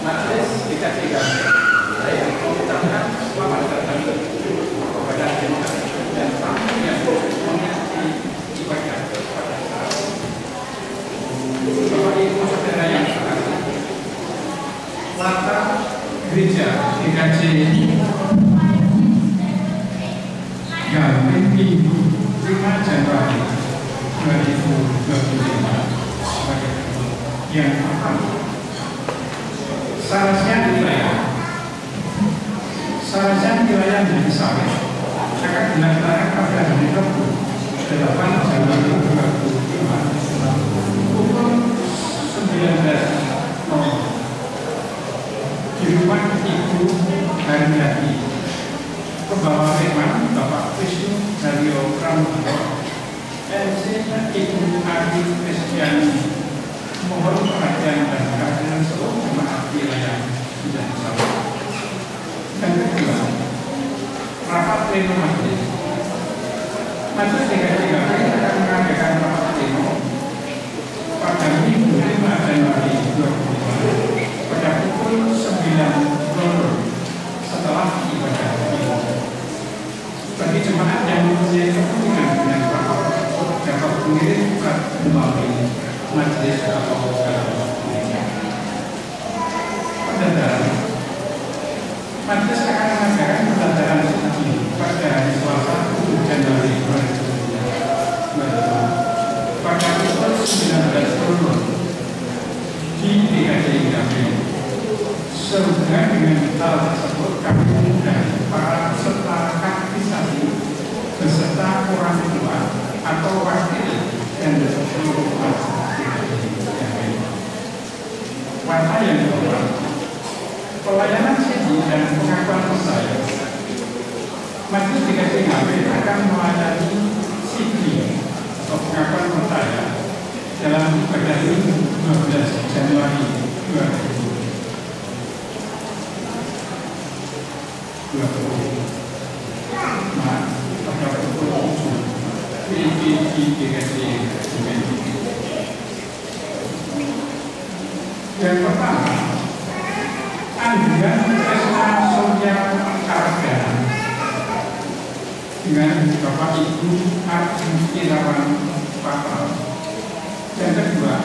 Majelis DKJ saya mengucapkan selamat datang kepada jemaat dan tamu yang mengikuti ibadah pada saat Bapak Ibu Saudara yang sekalian, latar gereja DKJ Garing Minggu 5 Januari 2025 sebagai yang pertama. Seharusnya wilayah Bukit Sawit akan dilaksanakan pada hari Rabu 8 Januari 2025 pukul 19.00 di rumah Ibu Haryati, Pembawa Firman Bapak Wisnu Haryo Pramudio, MC Ibu Adi Kristiani. Mohon perhatian dan kehadiran seluruh jemaat wilayah Bukit Sawit. Dan kedua, rapat pleno majelis. Majelis DKJ akan mengadakan rapat pleno pada Minggu 5 Januari 2025 pada pukul 9.00 setelah ibadah Minggu. Bagi jemaat yang mempunyai kepentingan dengan rapat tersebut dapat mengirim surat melalui majelis atau pendaftaran. Majelis akan mengadakan pendaftaran suci pada hari Selasa 7 Januari 2025 pada pukul 19.00 di DKJ Garing. Sehubungan dengan hal tersebut, kami mengundang para peserta katekisasi beserta orang tua atau wakil dan seluruh warna yang kedua, pelayanan siji dan pengakuan saya. Majelis DKJ Garing akan melayani siji atau pengakuan saya dalam ibadah Minggu 12 Januari 2025. Pada pukul 7 di DKJ Garing. Yang pertama, Andrian Tresna Surya Argana dengan Bapak Ibu Arjun Irawan Patra. Yang kedua,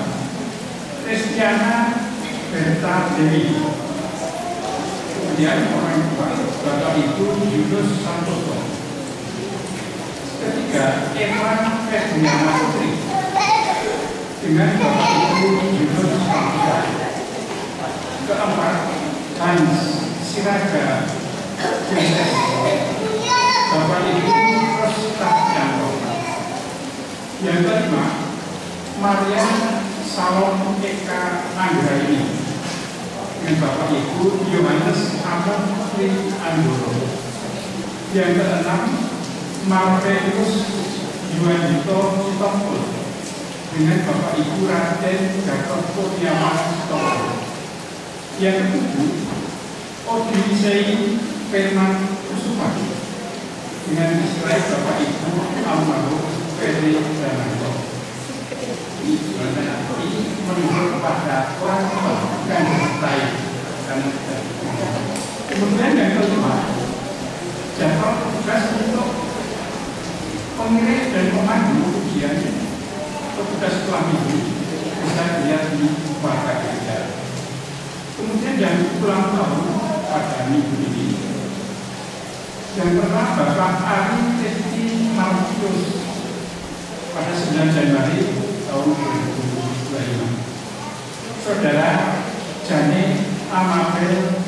Kristiana Berta Dewi. Kemudian orang tua Bapak Ibu Yunus Santoso. Ketiga, Evan Febriana Putri dengan Bapak Ibu Yunus Santoso. Keempat, Hans Siraga Joseph, Bapak Ibu Rostajanto. Yang kelima, Maria Salom Eka Anggraini dengan Bapak Ibu Yohanes Amon Tri Andoro. Yang keenam, Marvelus Yuwanito Sitompul dengan Bapak Ibu Raden Gatot Kurniawan Sitompul. Yang ketujuh, Odrisei Firman Kusuma dengan istri Bapak Ibu almarhum Ferry Dananto. Ini menunjuk pada orang tua dan istri. Kemudian yang kelima, jadwal tugas untuk pengirim dan pemandu ujian petugas sekolah minggu bisa dilihat di warga gereja. Kemudian yang ulang tahun pada minggu ini, yang pertama Bapak Ari Teti Martius pada 9 Januari tahun 2025. Saudara Jane Amabel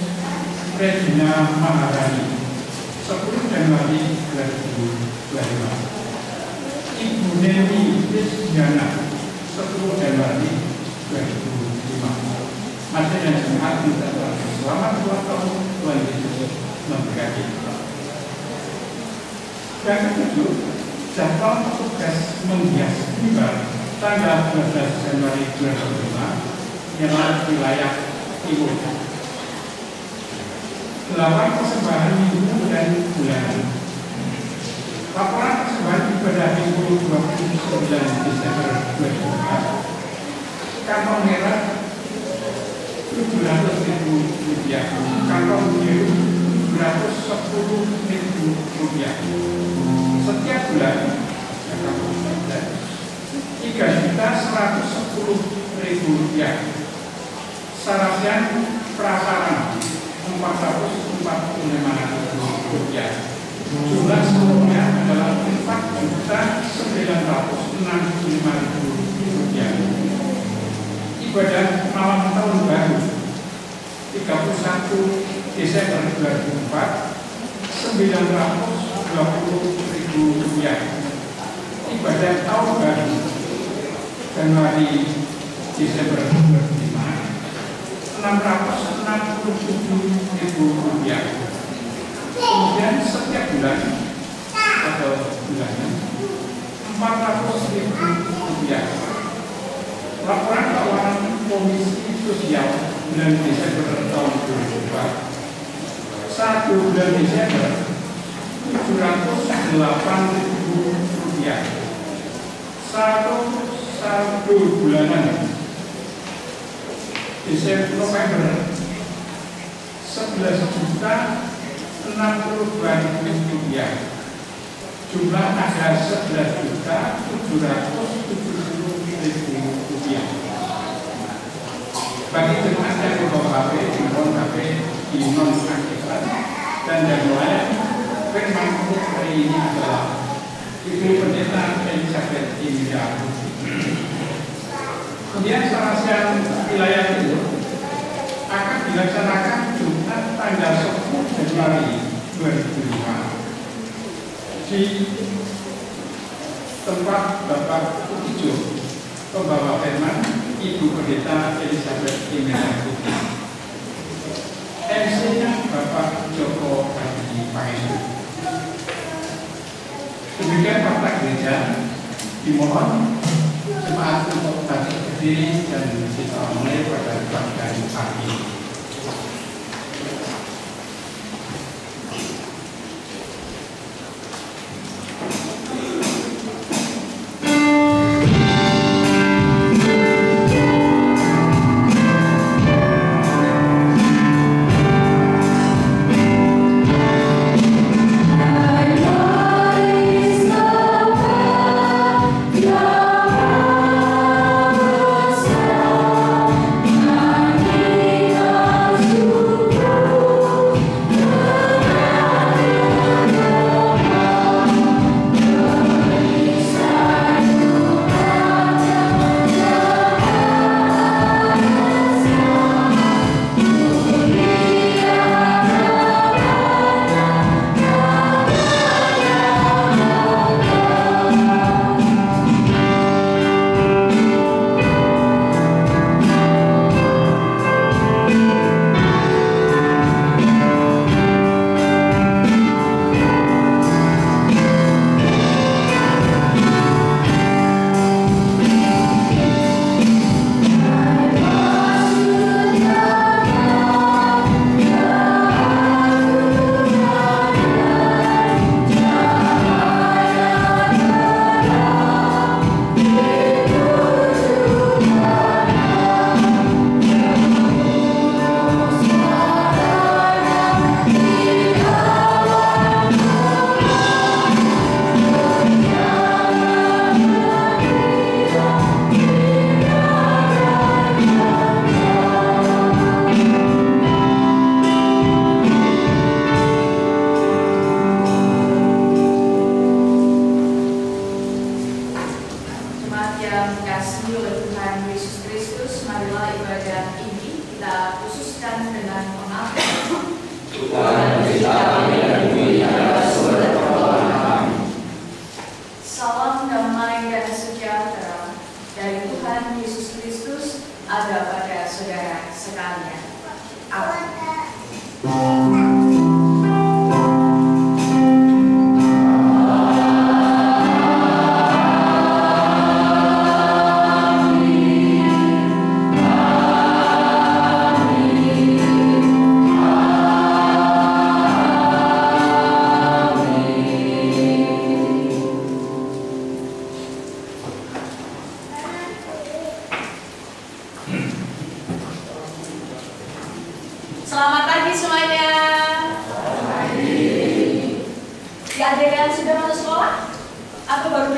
Regina Maharani 10 Januari 2025. Ibu Neni Rizdiana 10 Januari 2005. Masih dan jemaat minta selamat ulang tahun, Tuhan Yesus memberkati. Yang ketujuh, jadwal tugas menghias mimbar tanggal 12 Januari 2005 ialah wilayah Timur. 8 persembahan minggu dan bulanan. Laporan persembahan ibadah minggu 29 Desember 2004. Kantong merah 700.000 rupiah, kantong biru 710.000 rupiah. Setiap bulan 3.110.000 rupiah. Sarasian prasarana 445.000 rupiah. Jumlah seluruhnya adalah 4.965.000 rupiah. Ibadah malam tahun baru 31 Desember 2004 920.000 rupiah. Ibadah tahun baru Januari Desember 2005 667.000 rupiah. Kemudian setiap bulan atau bulannya 400.000 rupiah. Laporan keuangan Komisi Sosial bulan Desember tahun 2004 1 bulan Desember 708.000 rupiah. Satu bulanan Desember November 11.062.000 rupiah. Jumlah ada 11.770.000 rupiah. Bagi jemaat yang membawa HP, non HP, non aktifan dan yang lain, firman untuk hari ini adalah Ibu Pendeta Elizabeth Emilia. Kemudian sarasian wilayah itu akan dilaksanakan Jumat tanggal 10 Januari 2005 di tempat Bapak Ukijo, pembawa firman Ibu Pendeta Elizabeth Emilia. MC-nya Bapak Joko Hadi Pangestu. Demikian fakta gereja, dimohon jemaat untuk bangkit berdiri dan kita mulai pada kebaktian pagi.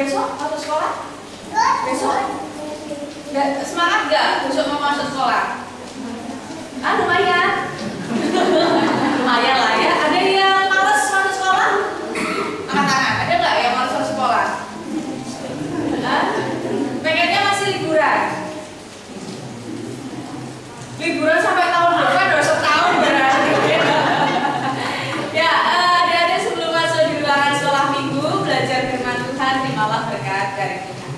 besok masuk sekolah? Besok? Semangat nggak besok mau masuk sekolah? Lumayan. Lumayan lah ya. Ada yang males masuk sekolah? Angkat tangan. Ada nggak yang males masuk sekolah? Pengennya masih liburan. Liburan sampai tahun depan, udah setahun berarti. Ya, adik-adik sebelum masuk di ruangan sekolah minggu, belajar firman Tuhan, terimalah berkat dari Tuhan.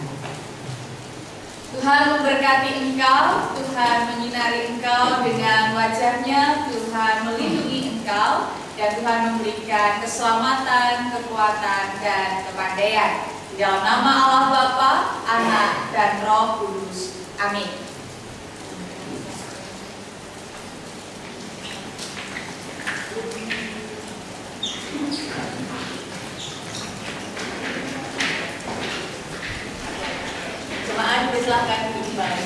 Tuhan memberkati engkau, Tuhan menyinari engkau dengan wajahnya, Tuhan melindungi engkau, dan Tuhan memberikan keselamatan, kekuatan, dan kepandaian. Di dalam nama Allah Bapa, Anak, dan Roh Kudus. Amin. Jemaat dipersilakan duduk kembali.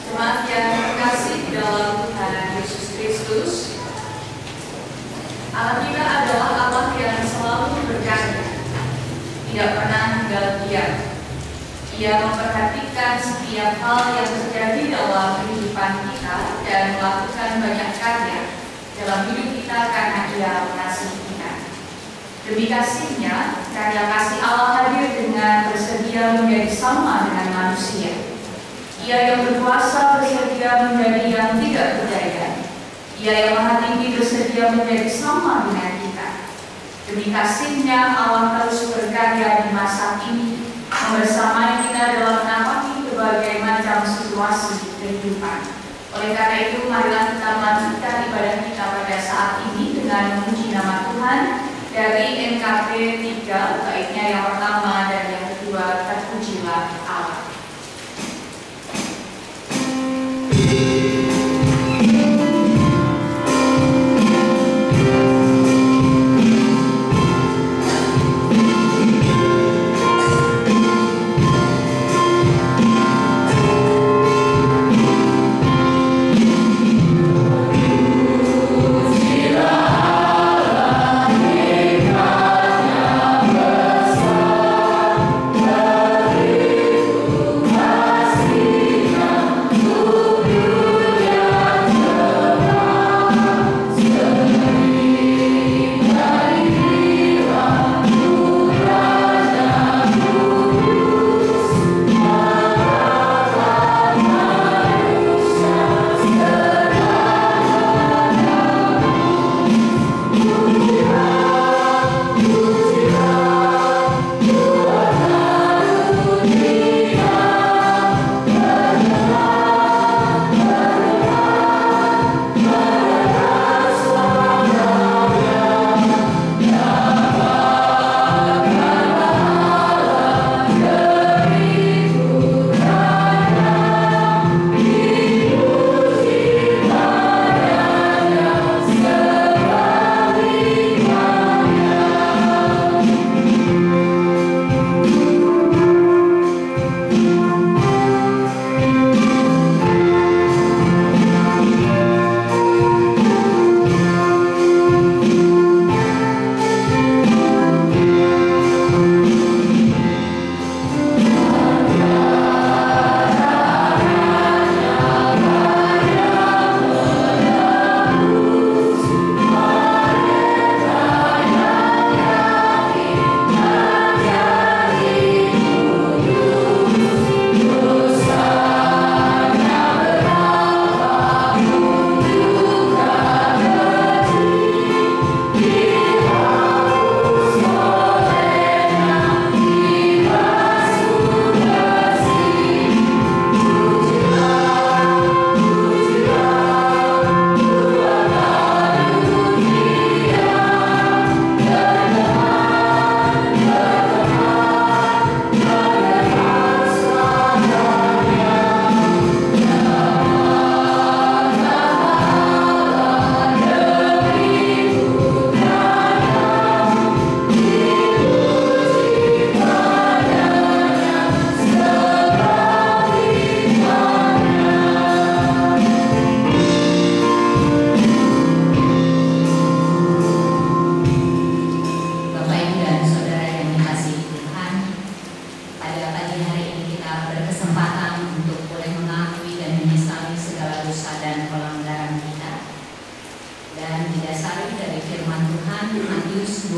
Jemaat yang terkasih di dalam Tuhan Yesus Kristus, Allah kita adalah Allah yang selalu berkarya, tidak pernah tinggal diam. Ia memperhatikan setiap hal yang terjadi dalam kehidupan kita dan melakukan banyak karya dalam hidup kita karena Ia mengasihi kita. Demi kasih-Nya, karya kasih Allah hadir dengan bersedia menjadi sama dengan manusia. Ia yang berkuasa bersedia menjadi yang tidak berdaya. Ia yang maha tinggi bersedia menjadi sama dengan kita. Demi kasih-Nya, Allah terus berkarya di masa ini, membersamai kita dalam menapaki berbagai macam situasi kehidupan. Oleh karena itu, marilah kita melanjutkan ibadah kita pada saat ini dengan memuji nama Tuhan dari NKP 3, baiknya yang pertama dan yang kedua, terpujilah Allah. You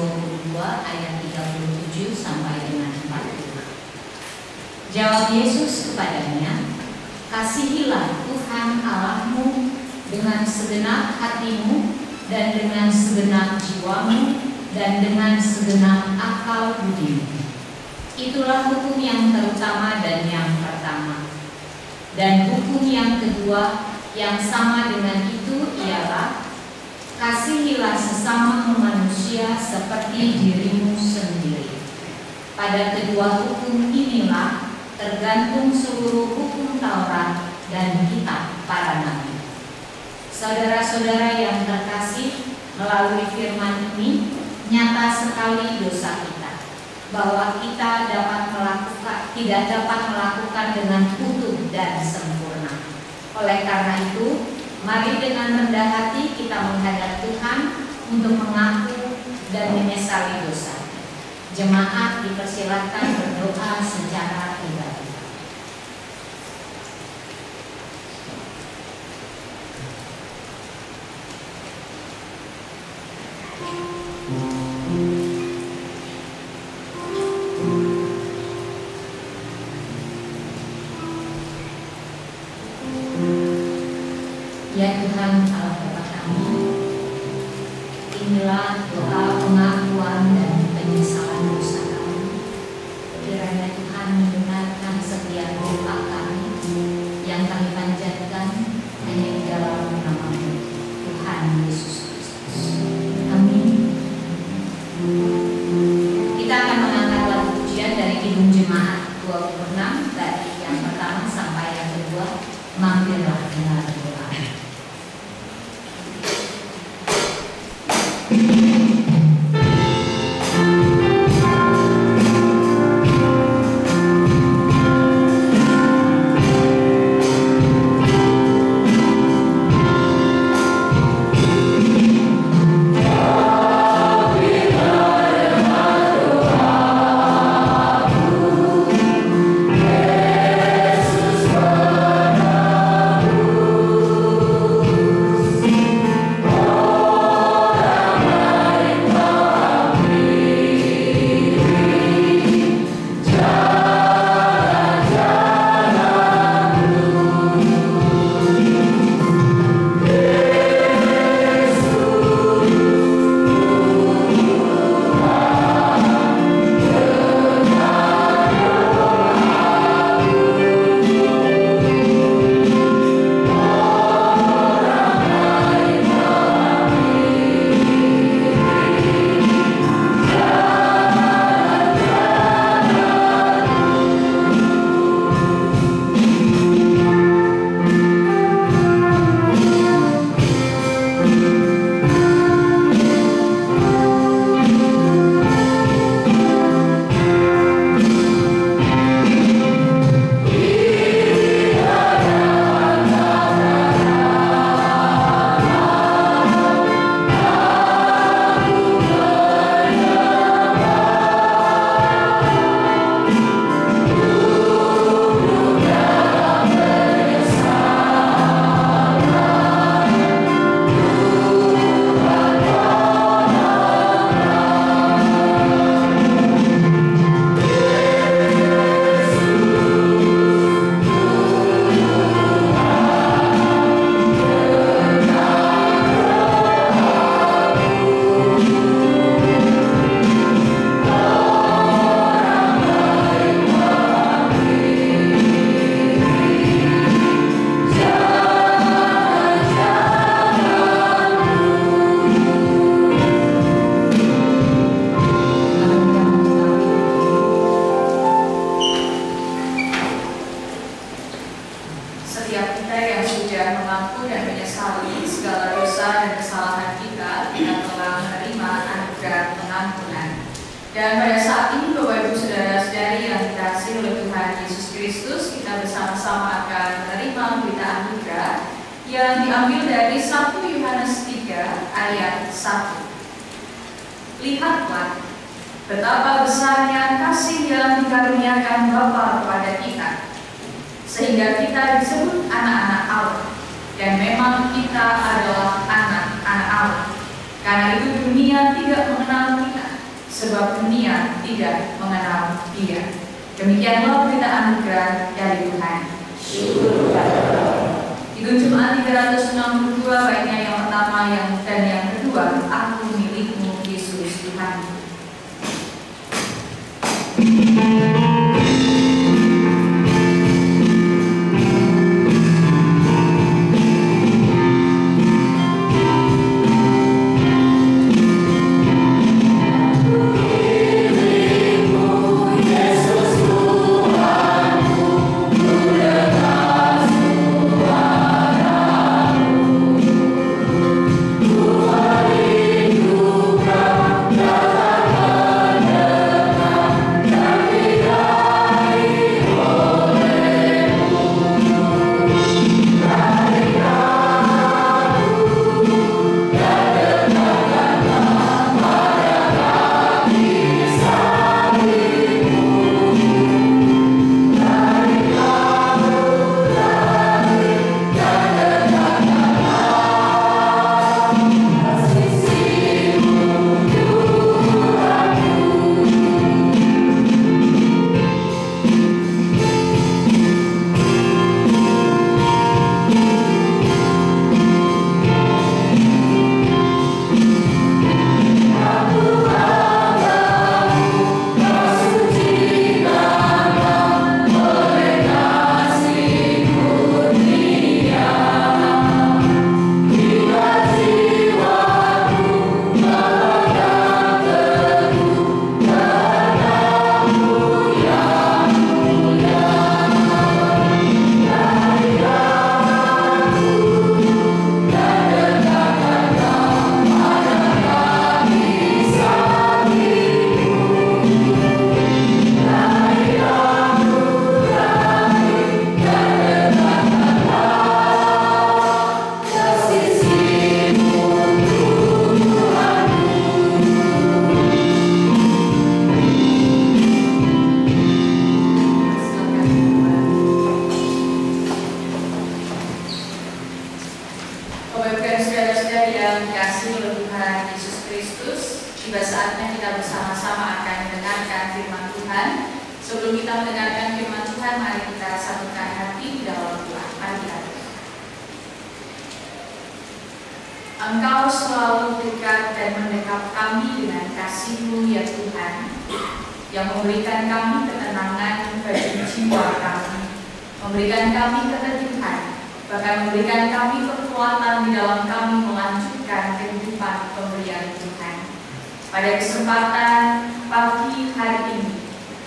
22 ayat 37 sampai dengan 40. Jawab Yesus kepadanya, "Kasihilah Tuhan Allahmu dengan segenap hatimu dan dengan segenap jiwamu dan dengan segenap akal budimu. Itulah hukum yang terutama dan yang pertama. Dan hukum yang kedua yang sama dengan itu ialah, kasihilah sesamamu manusia seperti dirimu sendiri. Pada kedua hukum inilah tergantung seluruh hukum Taurat dan kitab para nabi." Saudara-saudara yang terkasih, melalui firman ini nyata sekali dosa kita, bahwa kita tidak dapat melakukan dengan utuh dan sempurna. Oleh karena itu, mari dengan rendah hati kita menghadap Tuhan untuk mengaku dan menyesali dosa. Jemaat dipersilakan berdoa secara pribadi. Ya Tuhan Allah Bapa kami, inilah doa pengakuan dan penyesalan dosa kami. Kiranya Tuhan mendengarkan setiap doa kami yang kami panjatkan hanya di dalam nama-Mu, Tuhan Yesus Kristus. Amin. Kita akan mengangkat lagu pujian dari Kidung Jemaat 26 dari yang pertama sampai yang kedua, "Mampirlah dengan doa." Dan pada saat ini Bapak Ibu Saudara-saudari yang dikasihi oleh Tuhan Yesus Kristus, kita bersama-sama akan menerima berita anugerah yang diambil dari 1 Yohanes 3 ayat 1. Lihatlah betapa besarnya kasih yang dikaruniakan Bapa kepada kita, sehingga kita disebut anak-anak Allah. Dan memang kita adalah anak-anak Allah. Karena itu dunia tidak mengenal kita, sebab dunia tidak mengenal Dia. Demikianlah berita anugerah dari Tuhan. Syukur kepada Allah. Kidung Jemaat 362 baiknya yang pertama dan yang kedua, Aku milikmu Yesus Tuhan. Engkau selalu dekat dan mendekap kami dengan kasih-Mu ya Tuhan, yang memberikan kami ketenangan bagi jiwa kami, memberikan kami keteduhan, bahkan memberikan kami kekuatan di dalam kami melanjutkan kehidupan pemberian Tuhan. Pada kesempatan pagi hari ini,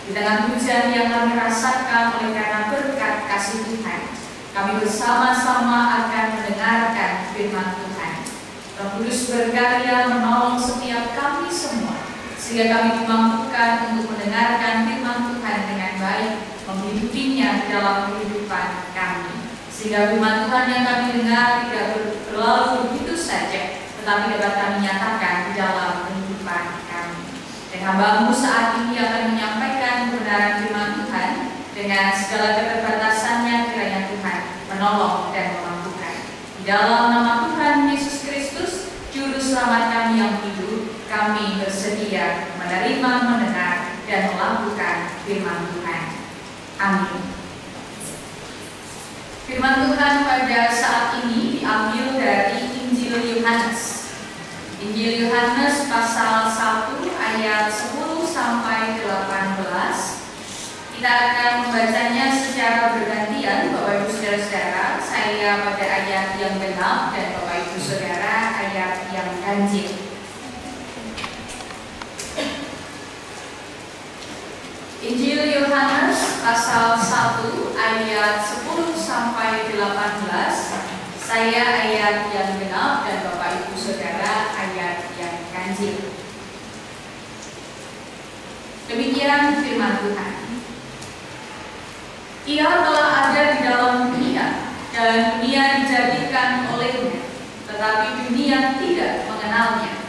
di tengah hujan yang kami rasakan oleh karena berkat kasih Tuhan, kami bersama-sama akan mendengarkan firman Tuhan. Roh Kudus berkarya menolong setiap kami semua, sehingga kami dimampukan untuk mendengarkan firman Tuhan dengan baik, menghidupinya di dalam kehidupan kami, sehingga firman Tuhan yang kami dengar tidak berlalu begitu saja, tetapi dapat kami nyatakan di dalam kehidupan kami. Dan hamba-Mu saat ini akan menyampaikan kebenaran firman Tuhan dengan segala keterbatasannya, kiranya Tuhan menolong dan memampukan. Di dalam nama Tuhan Yesus Kristus, Juru Selamat kami yang hidup, kami bersedia menerima, mendengar, dan melakukan firman Tuhan. Amin. Firman Tuhan pada saat ini diambil dari Injil Yohanes. Injil Yohanes pasal 1 ayat 10 sampai 18. Kita akan membacanya secara bergantian, Bapak Ibu Saudara-saudara. Saya pada ayat yang genap dan Bapak Ibu Saudara ayat yang ganjil. Injil Yohanes pasal 1 ayat 10 sampai 18. Saya ayat yang genap dan Bapak Ibu Saudara ayat yang ganjil. Demikian firman Tuhan. Ia telah ada di dalam dunia, dan dunia dijadikan olehnya, tetapi dunia tidak mengenalnya.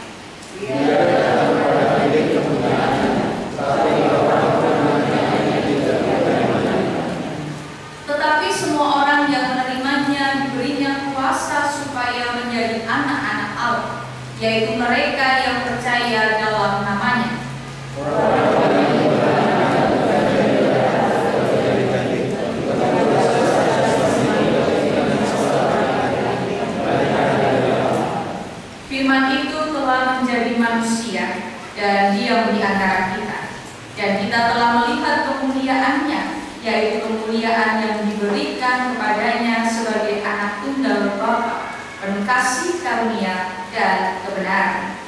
Tetapi semua orang yang menerimanya diberinya kuasa supaya menjadi anak-anak Allah, yaitu mereka yang percaya dalam namanya, menjadi manusia dan diam di antara kita. Dan kita telah melihat kemuliaannya, yaitu kemuliaan yang diberikan kepadanya sebagai anak tunggal Bapa, penuh kasih karunia dan kebenaran.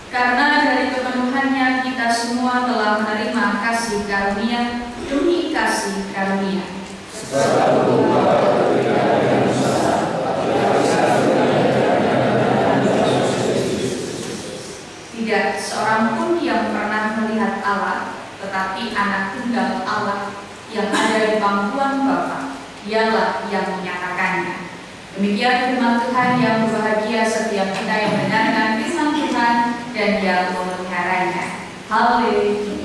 Karena dari kepenuhannya kita semua telah menerima kasih karunia demi kasih karunia. Tidak seorang pun yang pernah melihat Allah, tetapi anak tunggal Allah yang ada di pangkuan Bapa, dialah yang menyatakannya. Demikian firman Tuhan yang berbahagia setiap kita yang mendengarkan firman Tuhan dan yang memeliharanya. Haleluya.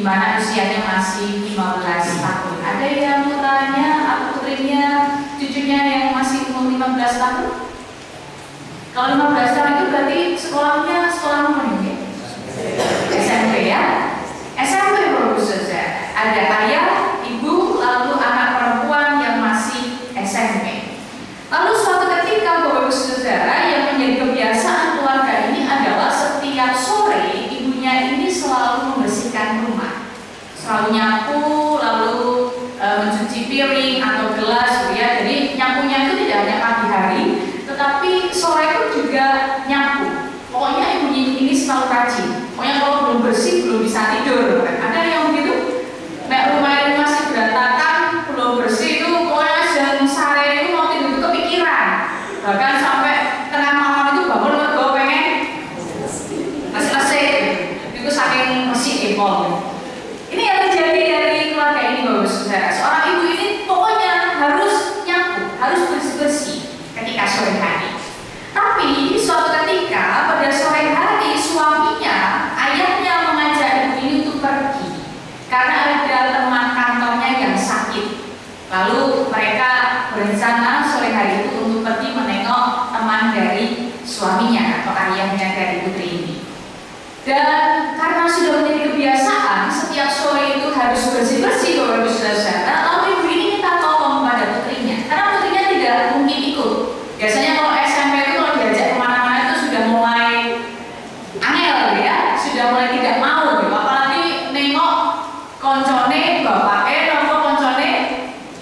Di mana usianya masih 15 tahun. Ada yang putranya atau putrinya, cucunya yang masih umur 15 tahun? Kalau 15 tahun itu berarti sekolahnya sekolah mana ini? SMP ya? SMP Bapak Saudara. Ada ayah, ibu, lalu anak perempuan yang masih SMP. Lalu suatu ketika Bapak Saudara yang menjadi kebiasaan keluarga ini adalah setiap sore ibunya ini selalu membersihkan rumah. Selalu nyapu, lalu mencuci piring atau gelas, ya. Jadi nyapunya itu tidak hanya pagi hari, tetapi sore pun juga nyapu. Pokoknya ibu ini selalu rajin. Pokoknya kalau belum bersih belum bisa tidur. Ada yang begitu? Nek rumah ini masih berantakan, belum bersih itu, pokoknya jam sore itu mau tidur itu kepikiran. Bahkan sampai tengah malam itu bangun mergo pengen asik-asik. Itu saking bersih epol. Ini yang terjadi dari keluarga ini Bapak Saudara. Seorang ibu ini pokoknya harus nyapu, harus bersih-bersih ketika sore hari. Tapi suatu ketika pada sore hari suaminya, ayahnya mengajak ibu ini untuk pergi karena ada teman kantornya yang sakit. Lalu mereka berencana sore hari itu untuk pergi menengok teman dari suaminya atau ayahnya dari putri ini. Dan karena sudah menjadi kebiasaan setiap sore itu harus bersih-bersih Bapak Ibu Saudara, lalu ibu ini minta tolong pada putrinya karena putrinya tidak mungkin ikut. Biasanya kalau SMP itu kalau diajak kemana-mana itu sudah mulai angel ya, sudah mulai tidak mau gitu. Apalagi nengok koncone bapake atau koncone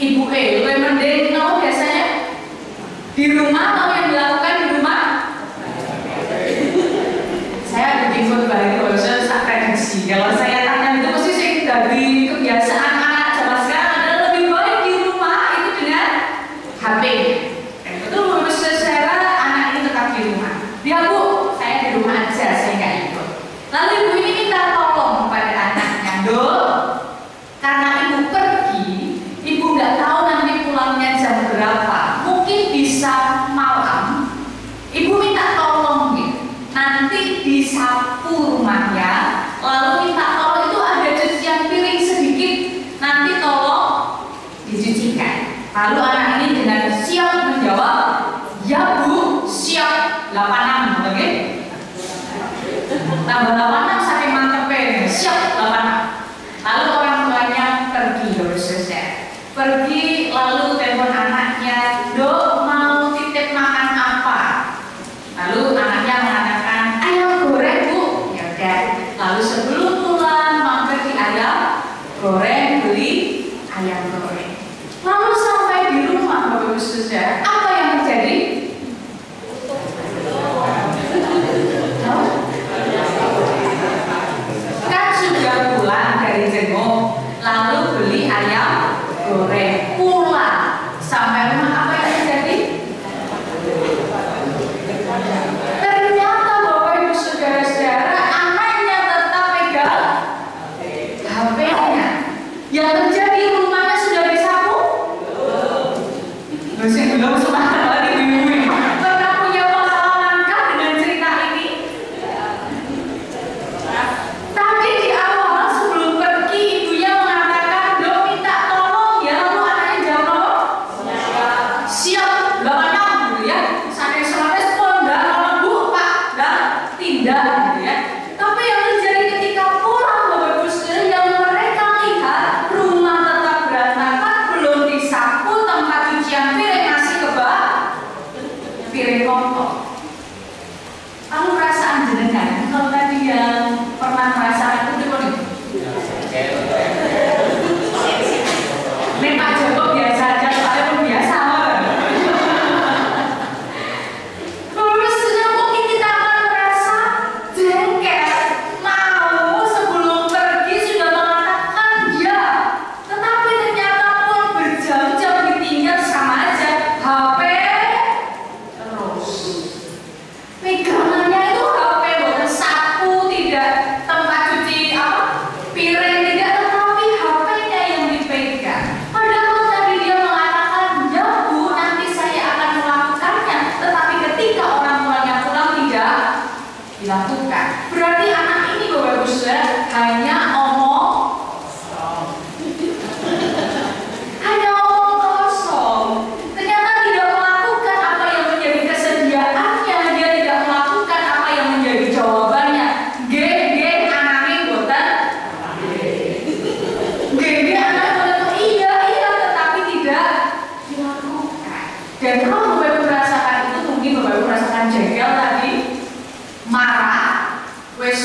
ibu lebih mending kalau biasanya di rumah atau yang dilakukan di rumah. Saya ada bingung balik kalau saya tak prediksi. Kalau saya tanya itu pasti saya dari kebiasaan rumahnya, lalu minta tolong itu ada cucian piring sedikit, nanti tolong dicucikan. Lalu anak ini dengan siap menjawab, ya Bu, siap. 86, oke? Tambah 86 saking mantepnya, siap 86. Lalu orang tuanya pergi, pergi lalu telepon anaknya, Dok mau titip makan apa? Lalu anaknya mengatakan ayam goreng Bu. Ya udah. Lalu sebelum pulang mampir di ayam goreng, beli ayam goreng. Lalu sampai di rumah Bapak Ibu Saudara, apa yang terjadi? Kan sudah pulang dari jenguk, lalu beli ayam goreng, pulang sampai rumah, apa yang terjadi? Ternyata Bapak Ibu Saudara-saudara, anaknya tetap pegang HP-nya. Yang terjadi rumahnya sudah disapu? Masih belum, semangat lagi bingung. Pernah punya pengalaman kan dengan cerita ini? Tadi di awal sebelum pergi ibunya mengatakan, Dok minta tolong ya, lalu anaknya jawab apa? Siap, 86 gitu ya. Saking sama respon, enggak tolong Bu, Pak, enggak, tidak gitu ya. Tapi yang terjadi ketika pulang Bapak Ibu Saudara, yang mereka lihat rumah tetap berantakan, belum disapu, tempat cucian piring masih kebak, piring kotor. Lalu perasaan jenengan, kalau tadi yang pernah merasakan itu gimana? Nek Pak Joko biasa aja, saya pun biasa. Terus mungkin kita akan merasa jengkel, mau sebelum pergi sudah mengatakan ya, tetapi ternyata pun berjam-jam ditinggal sama aja HP terus. Pegangannya itu HP, bukan sapu, tidak tempat cuci apa piring, tidak, tetapi HP-nya yang dipegang. Padahal tadi dia mengatakan, ya Bu, nanti saya akan melakukannya, tetapi ketika orang tuanya pulang tidak dilakukan. Berarti anak ini Bapak Ibu Saudara hanya omong kosong. Ternyata tidak melakukan apa yang menjadi kesediaannya, dia tidak melakukan apa yang menjadi jawabannya. Geng anaknya boten, geng anaknya boten, iya, tetapi tidak dilakukan. Dan kalau Bapak Ibu merasakan itu, mungkin Bapak Ibu merasakan jengkel tadi, marah, wes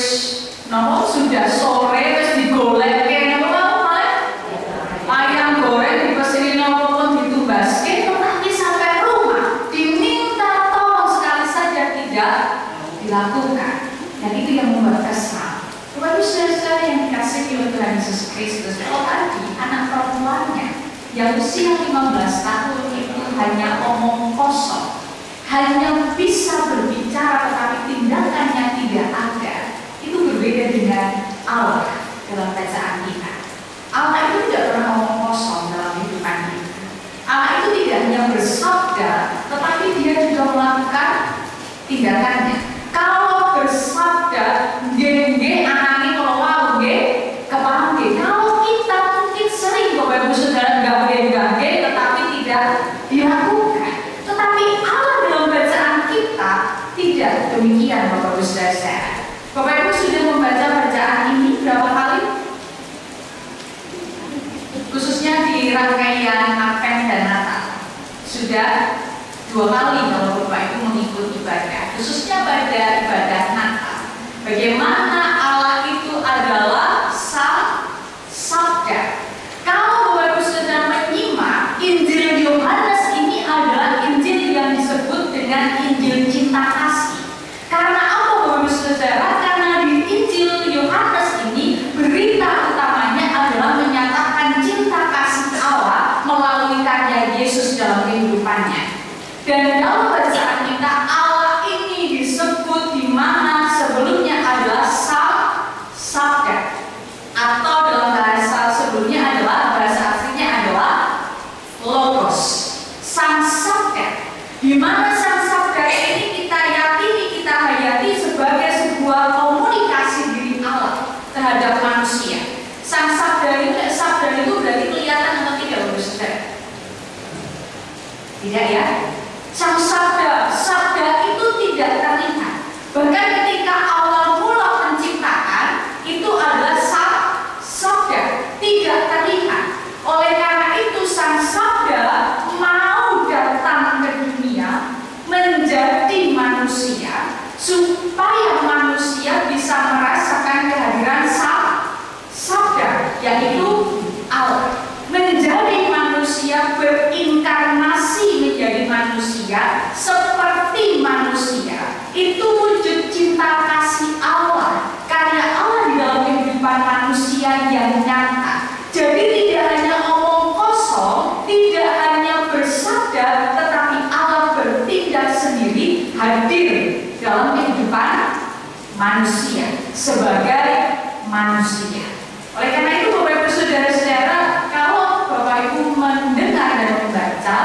nopo sudah sore, wes digolek ayam goreng dipesinin apapun ditubaskin, tetapi sampai rumah diminta tolong sekali saja tidak dilakukan. Dan itu yang membuat kesal. Bapak Ibu Saudara yang dikasihi oleh Tuhan Yesus Kristus, kalau tadi anak perempuannya yang usia 15 tahun itu hanya omong kosong, hanya bisa berbicara tetapi tindakannya tidak ada, itu berbeda dengan Allah dalam bacaan kita. Allah itu tidak pernah ngomong kosong dalam kehidupan kita. Allah itu tidak hanya bersabda, tetapi dia juga melakukan tindakannya. Kalau bersabda, geng anaknya kalau mau kepanggil. Kalau kita mungkin sering Bapak Ibu Saudara geng, tetapi tidak dilakukan. Tetapi Allah dalam bacaan kita tidak demikian Bapak Ibu Saudara. Bapak Ibu sudah membaca bacaan ini berapa kali? Khususnya di rangkaian Advent dan Natal sudah 2 kali kalau Bapak Ibu mengikuti ibadah, khususnya pada ibadah Natal. Bagaimana Allah itu adalah sabda. Kalau Bapak Ibu Saudara menyimak Injil Yohanes, ini adalah Injil yang disebut dengan Injil cinta kasih. Karena apa Bapak Ibu Saudara? Karena di Injil Yohanes ini berita utamanya adalah menyatakan cinta kasih Allah melalui karya Yesus dalam kehidupannya. Dan dalam bacaan kita Allah ini disebut di mana sebelumnya adalah itu wujud cinta kasih Allah, karya Allah di dalam kehidupan manusia yang nyata. Jadi tidak hanya omong kosong, tidak hanya bersabda, tetapi Allah bertindak sendiri, hadir dalam kehidupan manusia sebagai manusia. Oleh karena itu Bapak Ibu Saudara-saudara, kalau Bapak Ibu mendengar dan membaca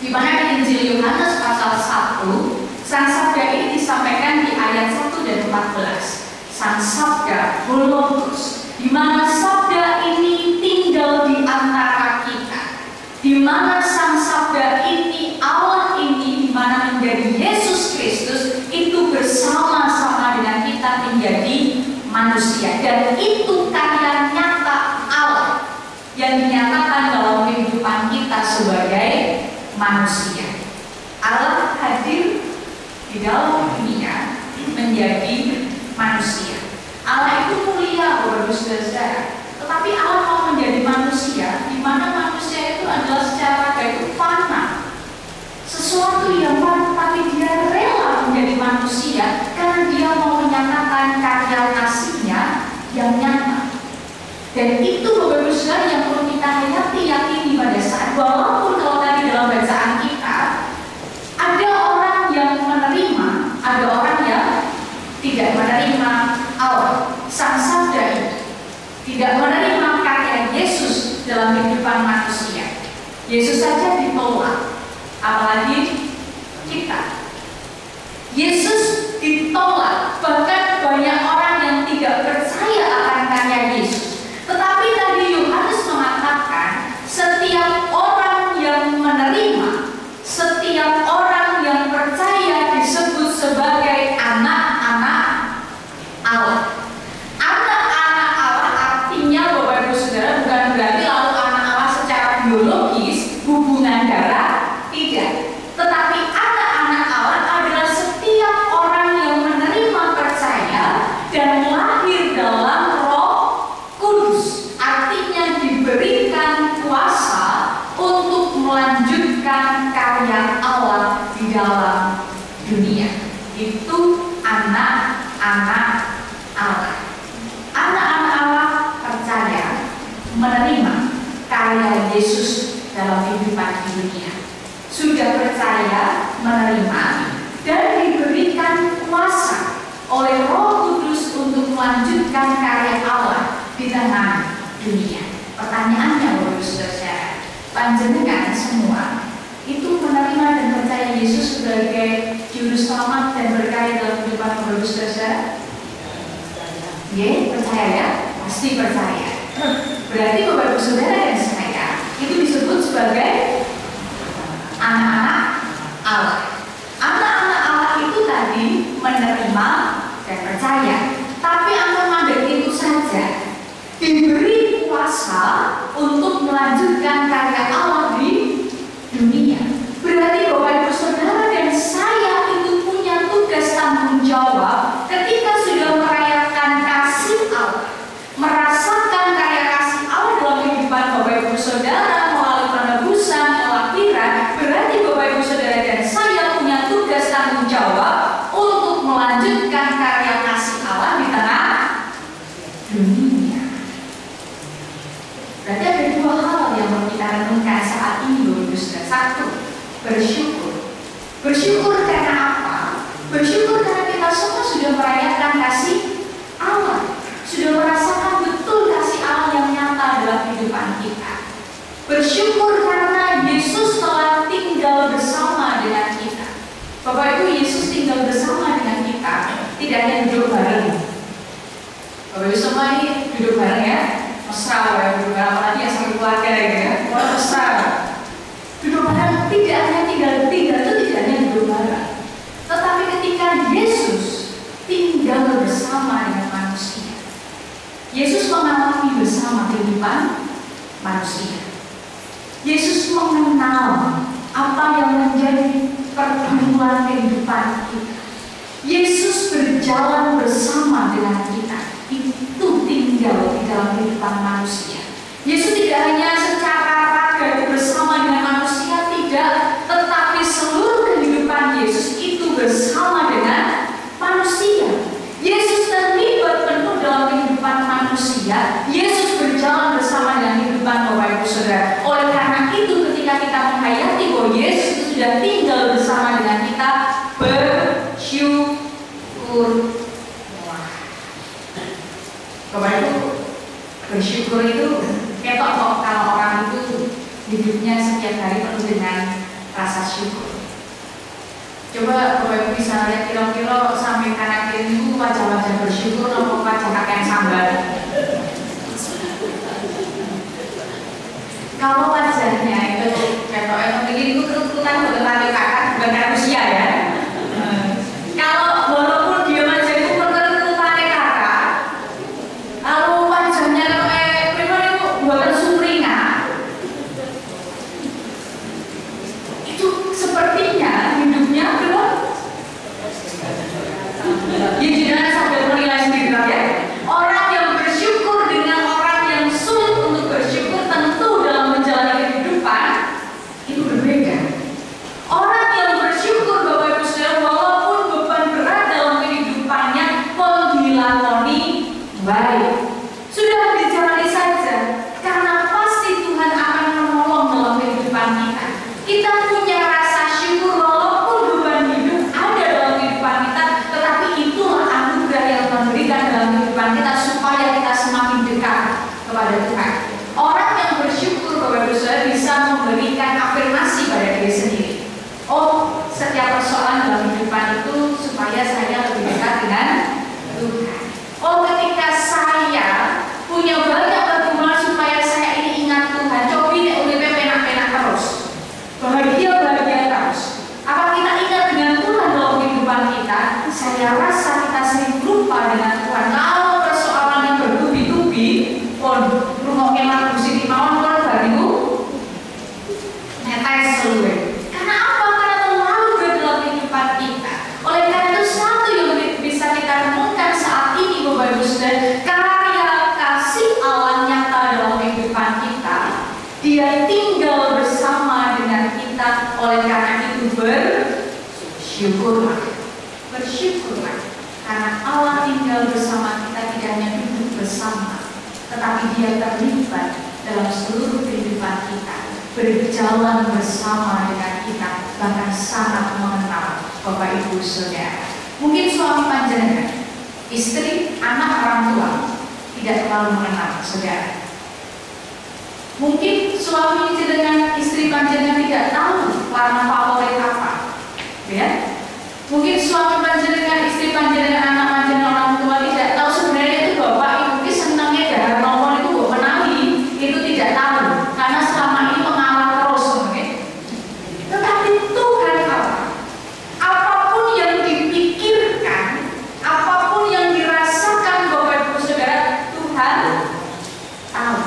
di mana di Injil Yohanes pasal 1, Sang Sabda ini disampaikan di ayat 1 dan 14. Sang Sabda Logos, di mana Sabda ini tinggal di antara kita, di mana Sang Sabda ini, Allah ini, di mana menjadi Yesus Kristus itu bersama-sama dengan kita menjadi manusia, dan itu karya nyata Allah yang dinyatakan dalam kehidupan kita sebagai manusia. Allah hadir di dalam dunia menjadi manusia. Allah itu mulia, Bapak Ibu Saudara, tetapi Allah mau menjadi manusia, di mana manusia itu adalah secara gaib fana, sesuatu yang fana, tapi dia rela menjadi manusia karena dia mau menyatakan karya kasihnya yang nyata. Dan itu Bapak Ibu Saudara yang perlu kita yakini pada saat, walaupun kalau tadi dalam bacaan kita ada orang yang menerima, ada orang yang tidak menerima Allah, Sang Sabda ini, tidak menerima karya Yesus dalam kehidupan manusia. Yesus saja ditolak, apalagi kita. Yesus ditolak, bahkan banyak orang yang tidak percaya akan karya Yesus. Tetapi tadi Yohanes mengatakan, setiap orang yang menerima, setiap orang yang percaya disebut sebagai anak-anak Allah. Anak-anak Allah artinya Bapak Ibu Saudara bukan berarti lalu anak Allah secara biologis, hubungan darah, tidak. Tetapi anak-anak Allah adalah setiap orang yang menerima, percaya, dan lahir dalam Roh Kudus. Artinya diberikan kuasa untuk melanjutkan karya Allah di dalam dunia. Itu anak-anak Allah. Anak-anak Allah percaya, menerima karya Yesus dalam kehidupan dunia. Sudah percaya, menerima, dan diberikan kuasa oleh Roh Kudus untuk melanjutkan karya Allah di tengah dunia. Pertanyaannya, Bapak Ibu Saudara, panjenengan semua itu menerima dan percaya Yesus sebagai juru selamat dan berkarya dalam kehidupan Bapak Ibu Saudara? Ya, percaya ya? Pasti percaya. Berarti Bapak Ibu Saudara dan saya itu disebut sebagai anak-anak Allah. Anak-anak Allah itu tadi menerima dan percaya, tapi anak-anak itu saja diberi kuasa untuk melanjutkan karya Allah di dunia. Berarti Bapak Ibu Saudara dan saya itu punya tugas tanggung jawab ketika sudah merayakan kasih Allah, merasakan karya kasih Allah dalam kehidupan Bapak Ibu Saudara melalui penebusan, kelahiran. Berarti Bapak Ibu Saudara dan saya punya tugas tanggung jawab untuk melanjutkan karya kasih Allah di tengah dunia. Berarti ada dua hal yang perlu kita renungkan saat ini, Bapak Ibu Saudara. Satu, bersyukur. Bersyukur karena apa? Bersyukur karena kita semua sudah merayakan kasih Allah, sudah merasakan betul kasih Allah yang nyata dalam kehidupan kita. Bersyukur karena Yesus telah tinggal bersama dengan kita. Bapak Ibu, Yesus tinggal bersama dengan kita, tidak hanya duduk bareng. Bapak Ibu semua ini duduk bareng ya, mesra ya, duduk bareng, apalagi yang satu keluarga ya, orang mesra. Duduk bareng tidak hanya tinggal itu tidak hanya duduk bareng, tetapi ketika Yesus tinggal bersama dengan manusia, Yesus mengalami bersama kehidupan manusia. Yesus mengenal apa yang menjadi pergumulan kehidupan kita. Yesus berjalan bersama dengan kita. Itu tinggal di dalam kehidupan manusia. Yesus tidak hanya secara raga bersama dengan manusia, tidak, tetapi seluruh kehidupan Yesus itu bersama dengan sudah tinggal bersama dengan kita, bersyukur. Bapak Ibu, bersyukur itu ketok kok kalau orang itu hidupnya setiap hari penuh dengan rasa syukur. Coba Bapak Ibu bisa lihat kira-kira sampai kanan kiri itu wajah-wajah bersyukur atau wajah kakek sambal. Kalau wajahnya itu ketoknya mungkin itu kerutan berlari kakak bukan manusia ya. Kalau walaupun dia wajah itu kerutan kakak, lalu wajahnya pribadi itu buatan sumringah, itu sepertinya hidupnya belum. Ya jangan sampai menilai sendiri ya. Orang yang bersyukur dengan orang yang sulit untuk bersyukur tentu dalam menjalani kehidupan itu berbeda. Orang yang bersyukur Bapak Ibu Saudara walaupun beban berat dalam kehidupannya pun dilakoni baik. Sudah dijalani saja karena pasti Tuhan akan menolong dalam kehidupan kita. Kita punya rasa syukur walaupun beban hidup ada dalam kehidupan kita, tetapi itulah anugerah yang memberikan dalam kehidupan kita supaya kita semakin dekat kepada Tuhan. Orang yang bersyukur Bapak Ibu Saudara bisa memberikan afirmasi pada diri sendiri. Oh, setiap persoalan dalam kehidupan itu supaya saya lebih dekat dengan Tuhan. Oh, ketika saya punya banyak pergumulan supaya saya ini ingat Tuhan. Coba ini uripnya penak-penak terus, bahagia terus. Apa kita ingat dengan Tuhan dalam kehidupan kita? Saya rasa kita sering lupa dengan Tuhan. Kalau persoalan yang bertubi-tubi, rumahnya lagu Siti Mawon baru netes seluruh. Karena apa? Karena terlalu berat dalam kehidupan kita. Oleh karena itu satu yang bisa kita renungkan saat ini Bapak Ibu Saudara, karya kasih Allah nyata dalam kehidupan kita. Dia tinggal bersama dengan kita. Oleh karena itu bersyukurlah. Bersyukurlah karena Allah tinggal bersama kita, tidak hanya duduk bersama, tetapi Dia terlibat dalam seluruh kehidupan kita, berjalan bersama dengan kita, bahkan sangat mengenal Bapak Ibu Saudara. Mungkin suami panjenengan, istri, anak, orang tua tidak terlalu mengenal saudara. Mungkin suami dengan istri panjenengan tidak tahu warna favorit apa, ya. Mungkin suami panjenengan, istri panjenengan, anak panjenengan, orang tua tidak tahu sebenarnya itu bapak ibu senangnya dahar nomor itu kok menangi, itu tidak tahu karena selama ini mengalah terus, oke? Tetapi Tuhan Allah, apapun yang dipikirkan, apapun yang dirasakan Bapak Ibu Saudara, Tuhan tahu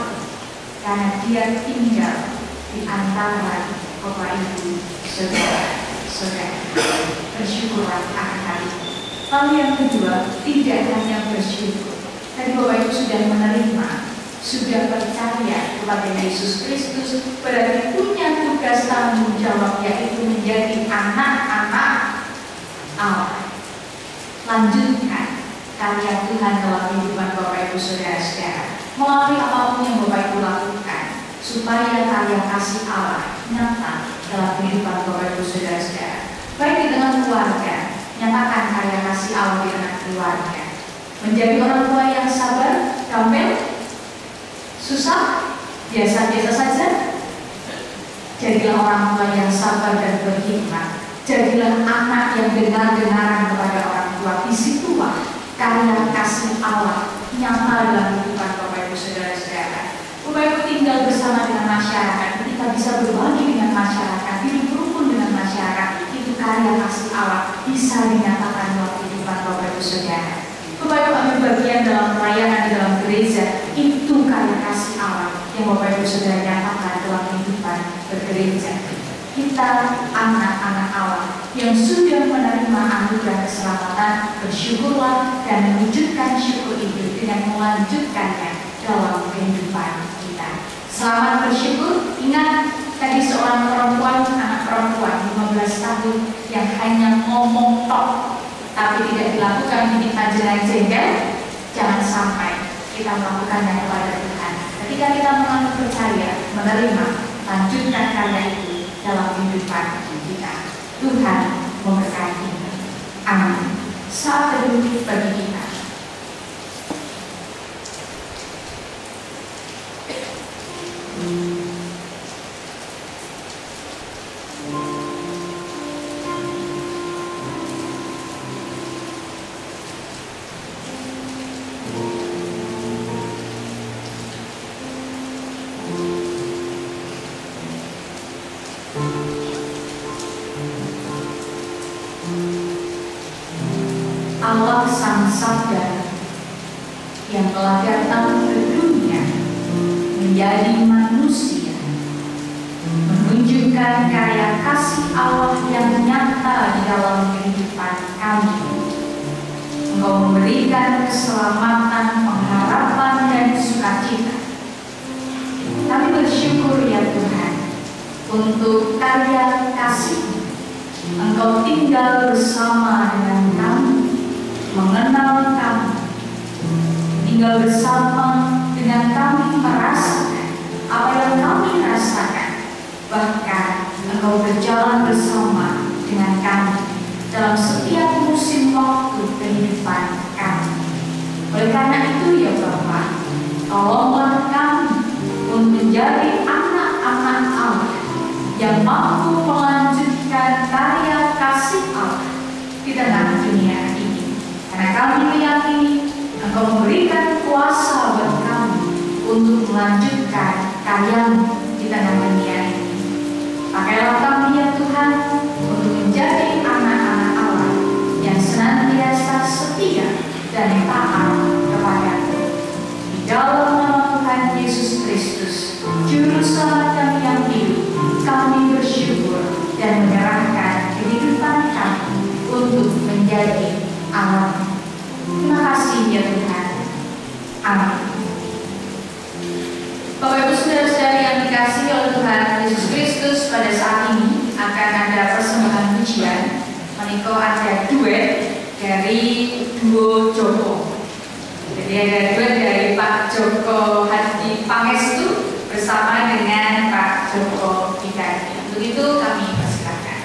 karena Dia tinggal di antara Bapak Ibu Saudara. Bersyukurlah akan hal itu. Lalu yang kedua, tidak hanya bersyukur. Tadi Bapak Ibu sudah menerima, sudah percaya kepada Yesus Kristus, berarti punya tugas tanggung jawab, yaitu menjadi anak-anak Allah. Lanjutkan karya Tuhan dalam kehidupan Bapak Ibu Saudara-saudara melalui apapun yang Bapak Ibu lakukan, supaya karya kasih Allah nyata dalam kehidupan Bapak Ibu Saudara-saudara. Baik di tengah keluarga, nyatakan karya kasih Allah di tengah keluarga. Menjadi orang tua yang sabar, gampang, susah, biasa-biasa saja. Jadilah orang tua yang sabar dan berhikmat. Jadilah anak yang dengar-dengaran kepada orang tua. Disitulah karya kasih Allah nyata dalam kehidupan Bapak Ibu Saudara-saudara. Bapak Ibu tinggal bersama dengan masyarakat, kita bisa berbagi dengan masyarakat, hidup rukun dengan masyarakat. Itu karya kasih Allah bisa dinyatakan dalam kehidupan Bapak Ibu Saudara. Bapak Ibu ambil bagian dalam pelayanan di dalam gereja, itu karya kasih Allah yang Bapak Ibu Saudara nyatakan dalam kehidupan bergereja. Kita anak-anak Allah yang sudah menerima anugerah keselamatan, bersyukurlah dan mewujudkan syukur itu dengan melanjutkannya dalam kehidupan kita. Selamat bersyukur. Ingat tadi seorang perempuan, anak perempuan 15 tahun yang hanya ngomong tok tapi tidak dilakukan, bikin panjenengan jengkel. Jangan sampai kita melakukannya kepada Tuhan. Ketika kita mengalami percaya, menerima, lanjutkan karya itu dalam kehidupan kita. kita. Tuhan memberkati. Amin. Saat teduh bagi kita. Allah Sang Sabda yang telah datang ke dunia menjadi manusia, menunjukkan karya kasih Allah yang nyata di dalam kehidupan kami. Engkau memberikan keselamatan, pengharapan, dan sukacita. Kami bersyukur ya Tuhan untuk karya kasih. Engkau tinggal bersama dengan kami, mengenal kami, tinggal bersama dengan kami, merasakan apa yang kami rasakan. Bahkan Engkau berjalan bersama dengan kami dalam setiap musim waktu kehidupan kami. Oleh karena itu ya Bapa, tolonglah kami untuk menjadi anak-anak Allah yang mampu melanjutkan karya kasih Allah di tengah dunia ini. Karena kami meyakini Engkau memberikan kuasa buat kami untuk melanjutkan karya-Mu di tengah dunia ini. Pakailah kami ya Tuhan untuk menjadi anak-anak Allah yang senantiasa setia dan taat kepada-Mu. Di dalam nama Tuhan Yesus Kristus, Juru Selamat kami yang hidup, kami bersyukur dan menyerahkan kehidupan kami untuk menjadi anak. Terima kasih ya Tuhan. Amin. Bapak Ibu Saudara-saudari yang dikasihi oleh Tuhan Yesus Kristus, pada saat ini akan ada persembahan pujian. Menika ada duet dari duo Joko. Jadi ada duet dari Pak Joko Hadi Pangestu bersama dengan Pak Joko Hidayat. Untuk itu kami persilakan.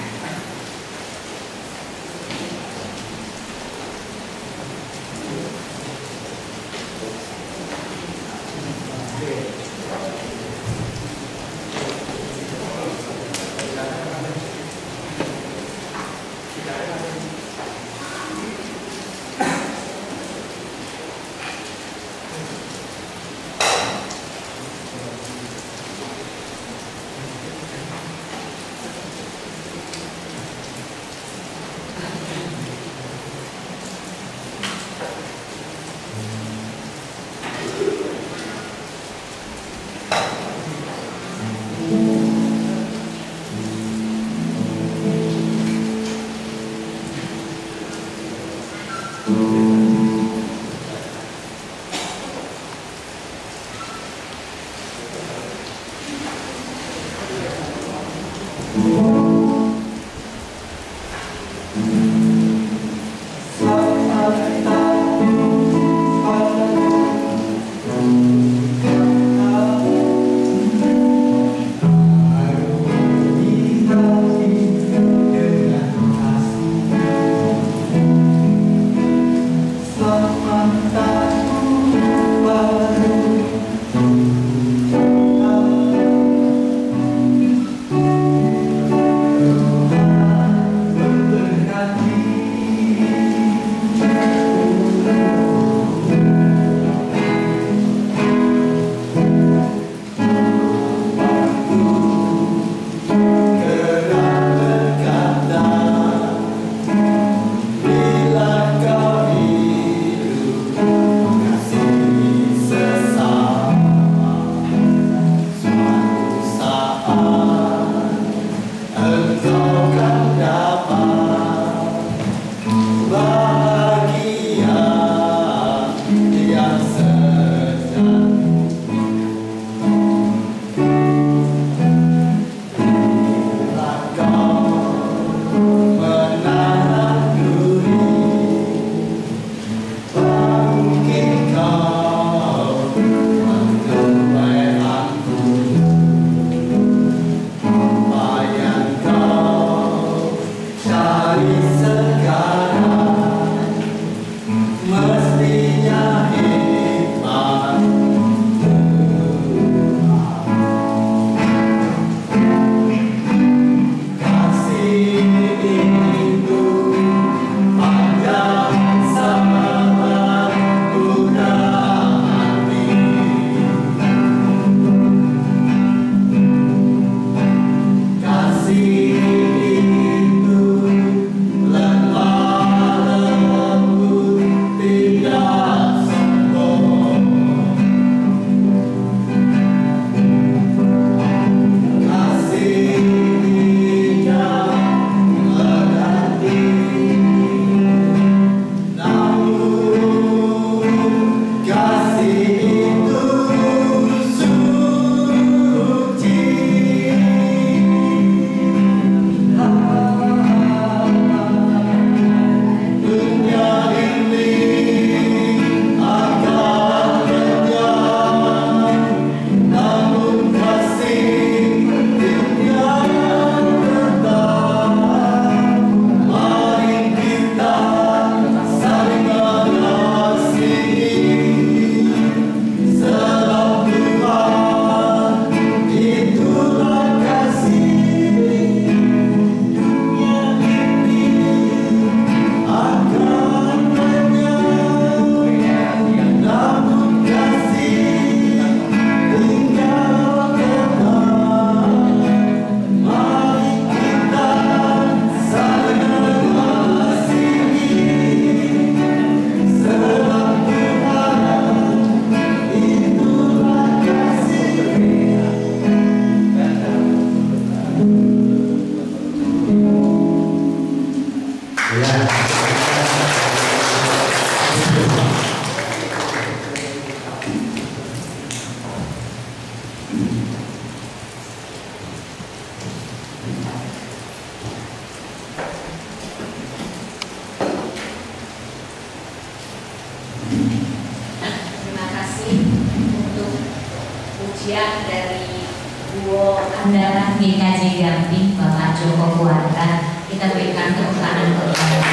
pujian dari Duo Andalan GKJ Gamping Bapak Joko Kuarta. Kita berikan tepuk tangan untuk mereka.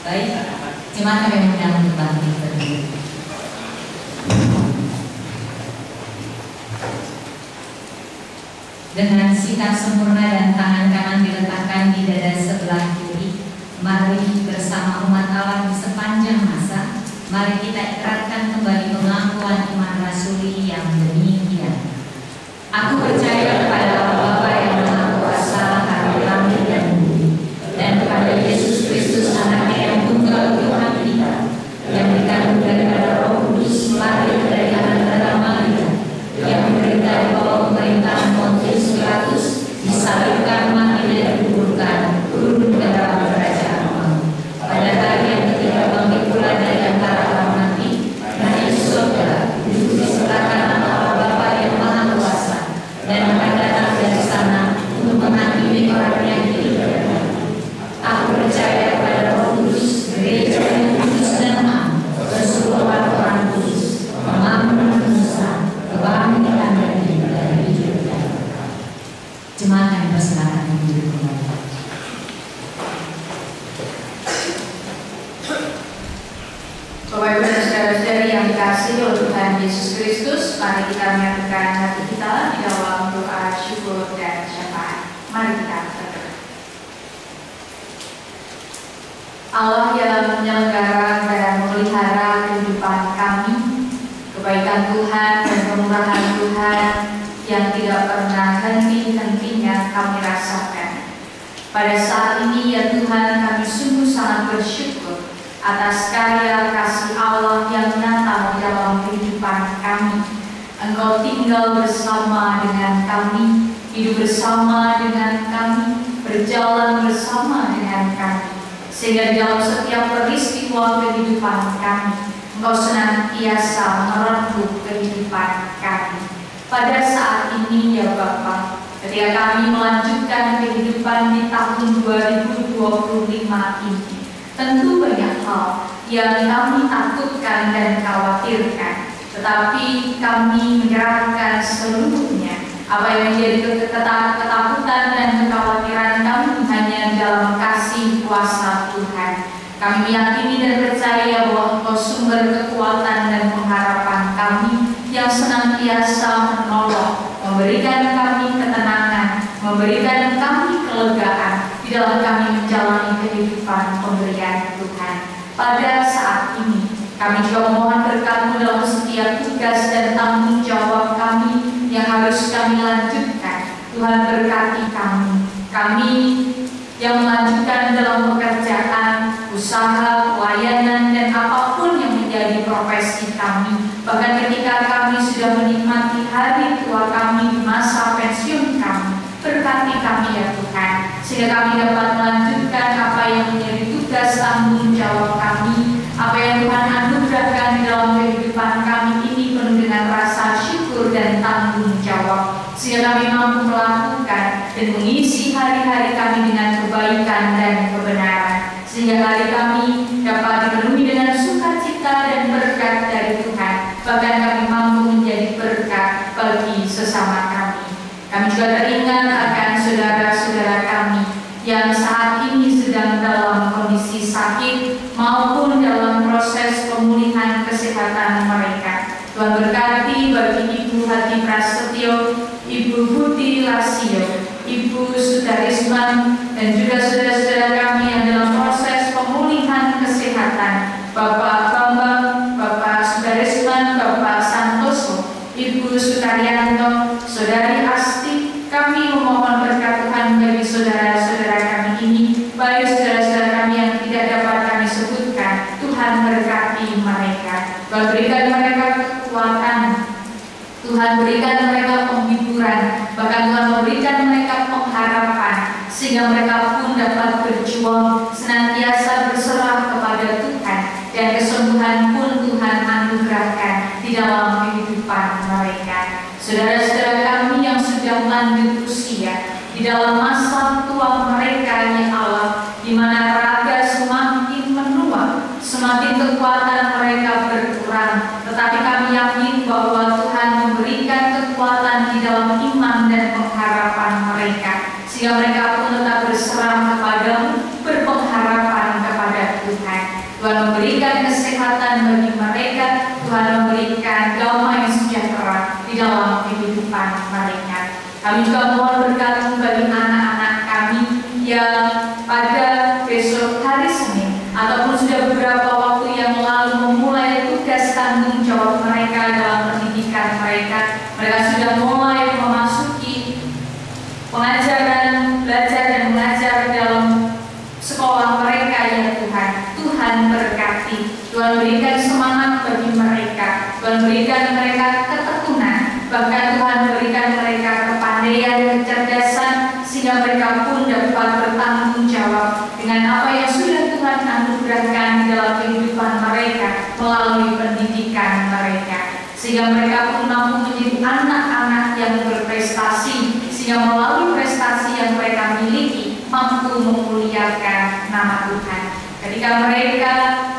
Baik, jemaat kami undang untuk bangkit berdiri. Dengan sikap sempurna dan tangan kanan diletakkan di dada sebelah kiri, mari bersama umat Allah di sepanjang masa, mari kita ikrarkan kembali pengakuan iman rasuli yang demikian. Aku percaya kepada Allah Bapa yang Maha Kuasa, Karena langit dan bumi, dan kepada Yesus Kristus Anaknya yang tunggal Tuhan kita, yang dikandung daripada Roh Kudus, lahir dari anak darah Maria, yang menderita di bawah pemerintahan Pontius Pilatus, disalibkan, mati dan dikuburkan, turun ke dalam kerajaan Allah. Pada hari yang ketiga bangkit pula dari antara orang mati, naik ke surga, duduk di sebelah kanan Allah Bapa yang Maha Kuasa, dan akan datang dari sana untuk menghakimi orang yang hidup dan mati. Aku percaya pada Roh Kudus, gereja yang kudus dan am, persekutuan orang kudus, pengampunan dosa, kebangkitan dari hidup dan mati. Jemaat kami persilakan duduk kembali. Bapak Ibu dan saudara-saudari yang dikasihi oleh Tuhan Yesus Kristus, mari kita menyatukan hati kita di dalam doa syukur dan syafaat. Mari kita berdoa. Allah yang menyelenggara dan memelihara kehidupan kami, kebaikan Tuhan dan kemurahan Tuhan yang tidak pernah henti-hentinya kami rasakan. Pada saat ini ya Tuhan, kami sungguh sangat bersyukur atas karya kasih Allah yang nyata di dalam kehidupan kami. Engkau tinggal bersama dengan kami, hidup bersama dengan kami, berjalan bersama dengan kami, sehingga di dalam setiap peristiwa kehidupan kami, Engkau senantiasa merengkuh kehidupan kami. Pada saat ini ya Bapa, ketika kami melanjutkan kehidupan di tahun 2025 ini, tentu banyak hal yang kami takutkan dan khawatirkan, tetapi kami menyerahkan seluruhnya. Apa yang menjadi ketakutan dan kekhawatiran kami hanya dalam kasih kuasa Tuhan. Kami meyakini dan percaya bahwa Engkau sumber kekuatan dan pengharapan kami yang senantiasa menolong, memberikan kami ketenangan, memberikan kami kelegaan di dalam kami menjalani kehidupan pemberian Tuhan. Pada saat ini, kami juga memohon berkat-Mu dalam setiap tugas dan tanggung jawab kami yang harus kami lanjutkan. Tuhan berkati kami. Kami yang melanjutkan dalam pekerjaan, usaha, pelayanan, dan apapun yang menjadi profesi kami. Bahkan ketika kami sudah menikmati hari tua kami di masa pensiun kami, berkati kami ya Tuhan, sehingga kami dapat melanjutkan apa yang menjadi tugas tanggung jawab kami, apa yang Tuhan anugerahkan di dalam kehidupan kami ini penuh dengan rasa syukur dan tanggung jawab, sehingga kami mampu melakukan dan mengisi hari-hari kami dengan kebaikan dan kebenaran, sehingga hari kami dapat dipenuhi dengan sukacita dan berkat dari Tuhan. Bahkan kami mampu menjadi berkat bagi sesama kami. Kami juga teringat akan saudara-saudara kami yang saat ini sedang dalam kondisi sakit maupun dalam proses pemulihan kesehatan mereka. Tuhan berkati bagi Ibu Hati Prasetyo, Ibu Buti Lasio, Ibu Sudarisman, dan juga saudara-saudara kami yang dalam proses pemulihan kesehatan, Bapak Bambang, Bapak Sudarisman, Bapak Santoso, Ibu Sukaryanto, Saudari Asti. Kami memohon berkat Tuhan bagi saudara-saudara kami ini, baik saudara-saudara kami yang tidak dapat kami sebutkan. Tuhan berkati mereka, Tuhan berikan mereka kekuatan, Tuhan berikan mereka penghiburan, bahkan Tuhan memberikan mereka pengharapan, sehingga mereka pun dapat berjuang senantiasa berserah kepada Tuhan, dan kesembuhan pun Tuhan anugerahkan di dalam kehidupan mereka. Saudara-saudara kami yang sudah lanjut usia, di dalam masa tua mereka ya Allah, di mana raga semakin menua, semakin kekuatan mereka berkurang. Tetapi kami yakin bahwa Tuhan memberikan kekuatan di dalam iman dan pengharapan mereka, sehingga mereka pun tetap berserah kepadamu, berpengharapan kepada Tuhan. Tuhan memberikan kesehatan bagi mereka, Tuhan memberikan damai sejahtera di dalam kehidupan mereka. Kami juga mohon berkat bagi anak-anak kami yang pada besok hari Senin ataupun sudah beberapa waktu yang lalu memulai tugas tanggung jawab mereka dalam pendidikan mereka. Mereka sudah mulai memasuki pengajaran, belajar dan mengajar dalam sekolah mereka ya Tuhan. Tuhan berkati, Tuhan berikan semangat bagi mereka, Tuhan berikan mereka ketekunan, bahkan Tuhan berikan mereka kepandaian, kecerdasan, sehingga mereka pun dapat bertanggung jawab dengan apa yang sudah Tuhan anugerahkan di dalam kehidupan mereka melalui pendidikan mereka, sehingga mereka pun mampu menjadi anak-anak yang berprestasi, sehingga melalui prestasi yang mereka miliki mampu memuliakan nama Tuhan. Ketika mereka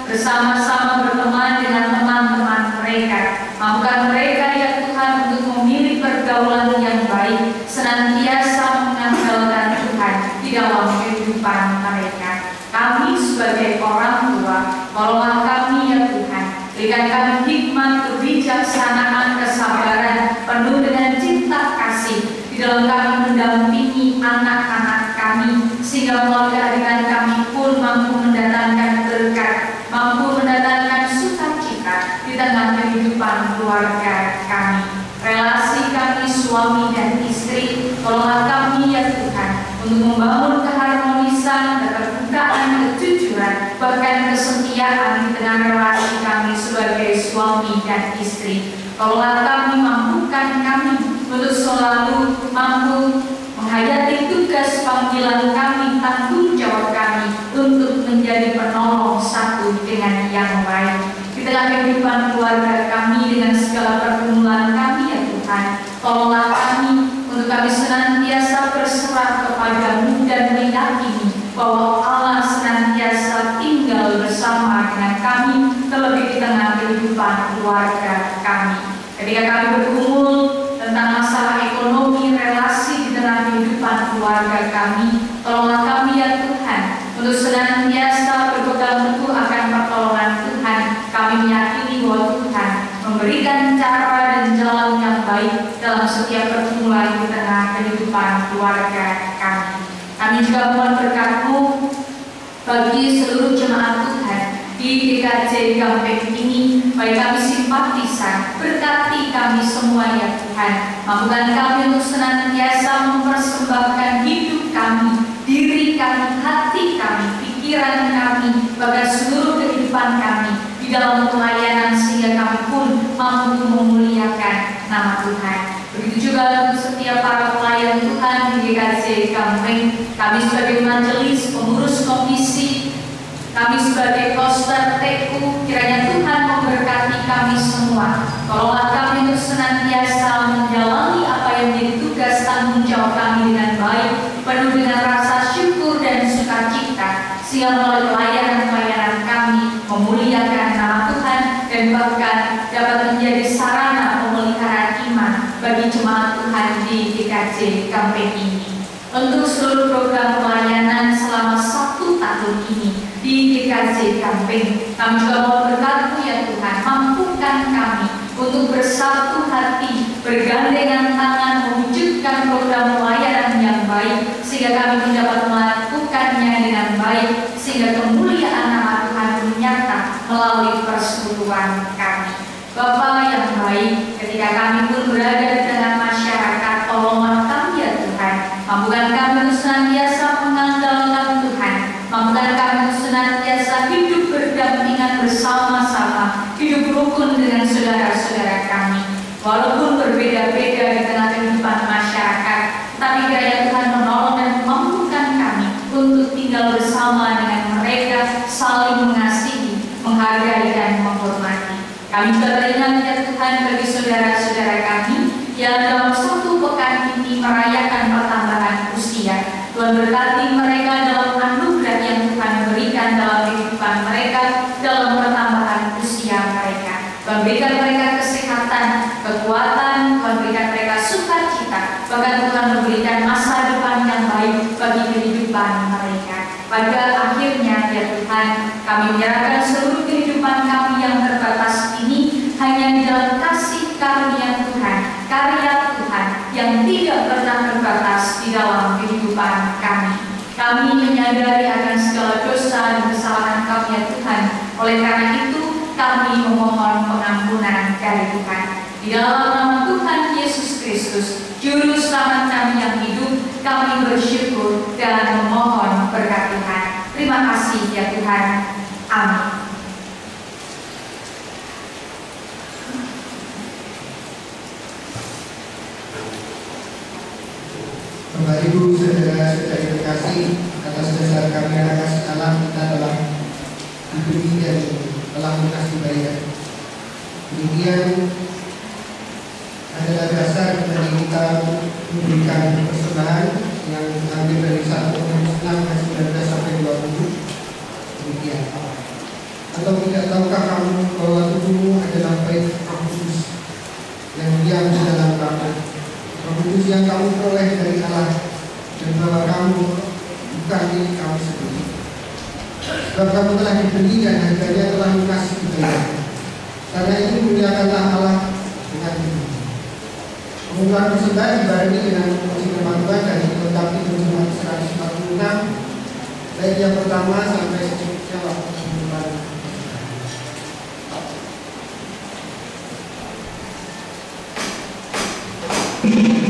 bersama-sama berteman dengan teman-teman mereka, mampukan mereka ya Tuhan untuk memilih pergaulan yang baik, senantiasa mengandalkan Tuhan di dalam kehidupan mereka. Kami sebagai orang tua, tolonglah kami ya Tuhan, berikan kami hikmat, kebijaksanaan, kesabaran, penuh dengan cinta kasih di dalam kami mendampingi anak-anak kami, sehingga melalui kehadiran kami pun mampu mendatangkan berkat, mampu mendatangkan sukacita di tengah kehidupan keluarga kami. Relasi kami suami dan istri, tolonglah kami ya Tuhan untuk membangun keharmonisan, keterbukaan, kejujuran, bahkan kesetiaan di tengah relasi kami sebagai suami dan istri. Tolonglah kami, mampukan kami untuk selalu mampu menghayati tugas panggilan kami, tanggung jawab kami untuk menjadi penolong satu dengan yang lain di tengah kehidupan keluarga kami dengan segala pergumulan kami ya Tuhan. Tolonglah kami untuk kami senantiasa berserah kepadamu dan meyakini bahwa Allah senantiasa tinggal bersama dengan kami, terlebih di tengah kehidupan keluarga kami. Ketika kami bergumul tentang masalah ekonomi, relasi di tengah kehidupan keluarga kami, tolonglah kami ya Tuhan untuk senantiasa berpegang teguh akan pertolongan Tuhan. Kami meyakini bahwa Tuhan memberikan cara dan jalan yang baik dalam setiap pergumulan di tengah kehidupan keluarga kami. Kami juga mohon berkat-Mu bagi seluruh jemaat Tuhan di GKJ Gampeng ini, baik kami simpatisan, berkati kami semua ya Tuhan. Mampukan kami untuk senantiasa mempersembahkan hidup kami, diri kami, hati kami, pikiran kami, bahkan seluruh kehidupan kami di dalam pelayanan, sehingga kami pun mampu memuliakan nama Tuhan. Begitu juga untuk setiap para pelayan Tuhan di GKJ Gampeng, kami sebagai majelis, pengurus komisi, kami sebagai koster TU, kiranya Tuhan memberkati kami semua. Tolonglah kami untuk senantiasa menjalani apa yang menjadi tugas tanggung jawab kami dengan baik, penuh dengan rasa syukur dan sukacita, sehingga melalui pelayanan-pelayanan kami memuliakan nama Tuhan dan bahkan dapat menjadi sarana pemeliharaan iman bagi jemaat Tuhan di GKJ Gampeng ini. Untuk seluruh program pelayanan selama 1 tahun ini di GKJ Gampeng, kami juga mau berkat-Mu ya Tuhan, mampukan kami untuk bersatu hati, bergandengan tangan, mewujudkan program pelayanan yang baik, sehingga kami dapat melakukannya dengan baik, sehingga kemuliaan nama Tuhan nyata melalui persekutuan kami. Bapa yang baik, ketika kami pun berada di tengah masyarakat, tolonglah kami ya Tuhan, mampukan kami untuk senantiasa mengandalkan Tuhan, mampukan kami untuk senantiasa hidup berdampingan bersama-sama, hidup rukun dengan saudara-saudara kami, walaupun berbeda-beda di tengah kehidupan masyarakat, tapi kiranya Tuhan menolong dan memampukan kami untuk tinggal bersama dengan mereka, saling mengasihi, menghargai dan menghormati. Kami juga teringat ya Tuhan bagi saudara-saudara kami yang dalam 1 pekan ini merayakan pertambahan usia. Tuhan berkati mereka dalam anugerah yang Tuhan berikan dalam kehidupan mereka, dalam menyerahkan seluruh kehidupan kami yang terbatas ini hanya di dalam kasih karunia Tuhan, karya Tuhan yang tidak pernah terbatas di dalam kehidupan kami. Kami menyadari akan segala dosa dan kesalahan kami ya Tuhan. Oleh karena itu, kami memohon pengampunan dari Tuhan. Di dalam nama Tuhan Yesus Kristus, Juru Selamat kami yang hidup, kami bersyukur dan memohon berkat Tuhan. Terima kasih ya Tuhan. Amin. Bapak Ibu saudara-saudari terkasih, atas dasar kami kasih Allah kita telah diberi dan telah dikasih bayar. Demikian adalah dasar dari kita memberikan persembahan yang diambil dari 1 Korintus 6 ayat 19 sampai 20. Demikian. Atau tidak tahukah kamu bahwa tubuhmu adalah bait Roh Kudus yang diam di dalam kamu, Roh Kudus yang kamu peroleh dari Allah, dan bahwa kamu bukan milik kamu sendiri. Sebab kamu telah dibeli dan harganya telah lunas dibayar. Karena itu muliakanlah Allah dengan hidup. Pengumpulan persembahan dibarengi dengan memuji nama Tuhan dan dilengkapi dengan 146 baik yang pertama sampai seterusnya waktu pengumpulan. Bersama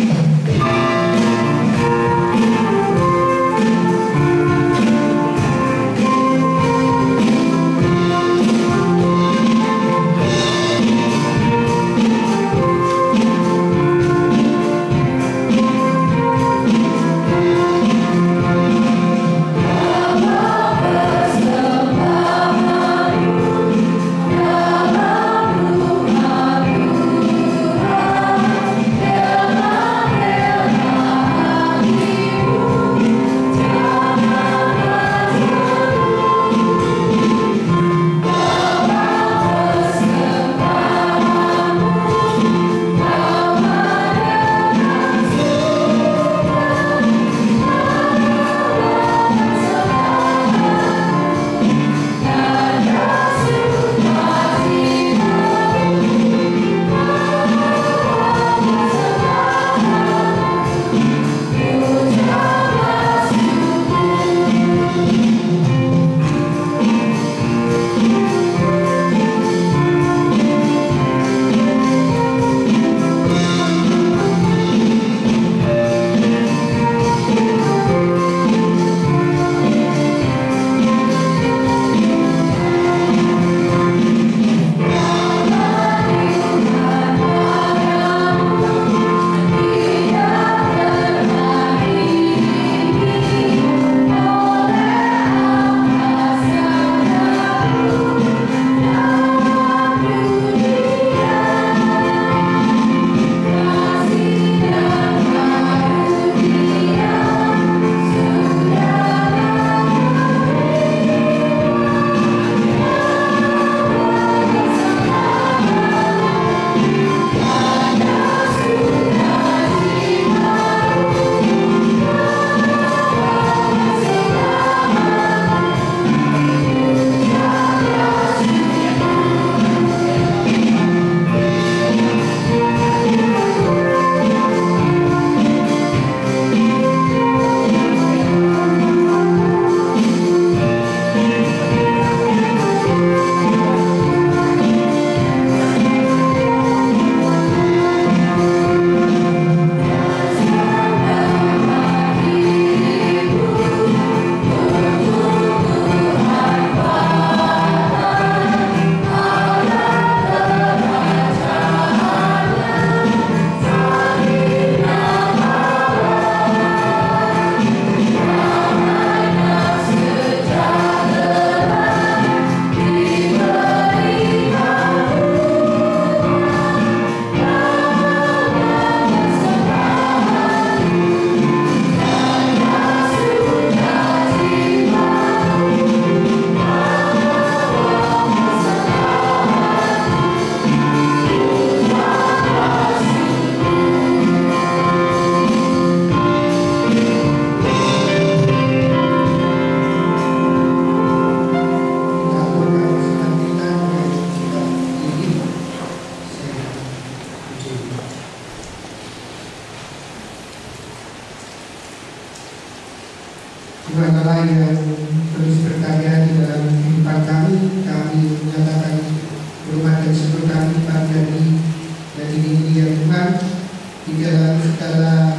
segala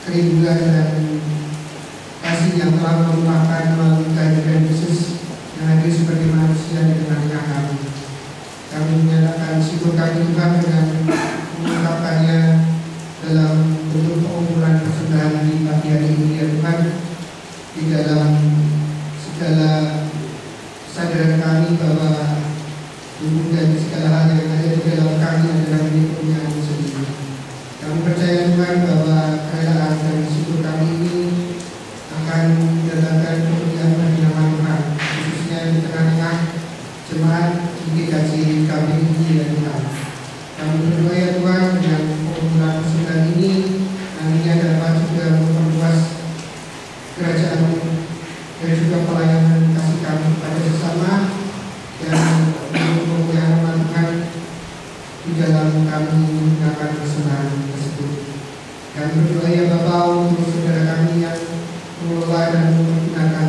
kerinduan dan kasih yang telah melupakan melalui kehadiran Yesus yang hadir sebagai manusia di tengah-tengah kami. Kami menyatakan syukur kami Tuhan dengan mengungkapkannya dalam bentuk pengumpulan persembahan di pagi hari ini ya Tuhan, di dalam segala kesadaran kami bahwa tubuh dan segala hal yang ada di dalam kami adalah milik punyaan sendiri. Kami percaya Tuhan bahwa kerelaan dan syukur kami ini akan mendatangkan kemuliaan bagi nama Tuhan, khususnya di tengah-tengah jemaat GKJ kami ini ya Tuhan. Kami berdoa ya Tuhan dengan pengumpulan persembahan ini nantinya dapat juga memperluas kerajaan dan juga pelayanan kasih kami kepada sesama dan kemuliaan nama Tuhan di dalam kami menggunakan persembahan tersebut. Kami berdoa ya Bapa untuk saudara kami yang mengelola dan menggunakan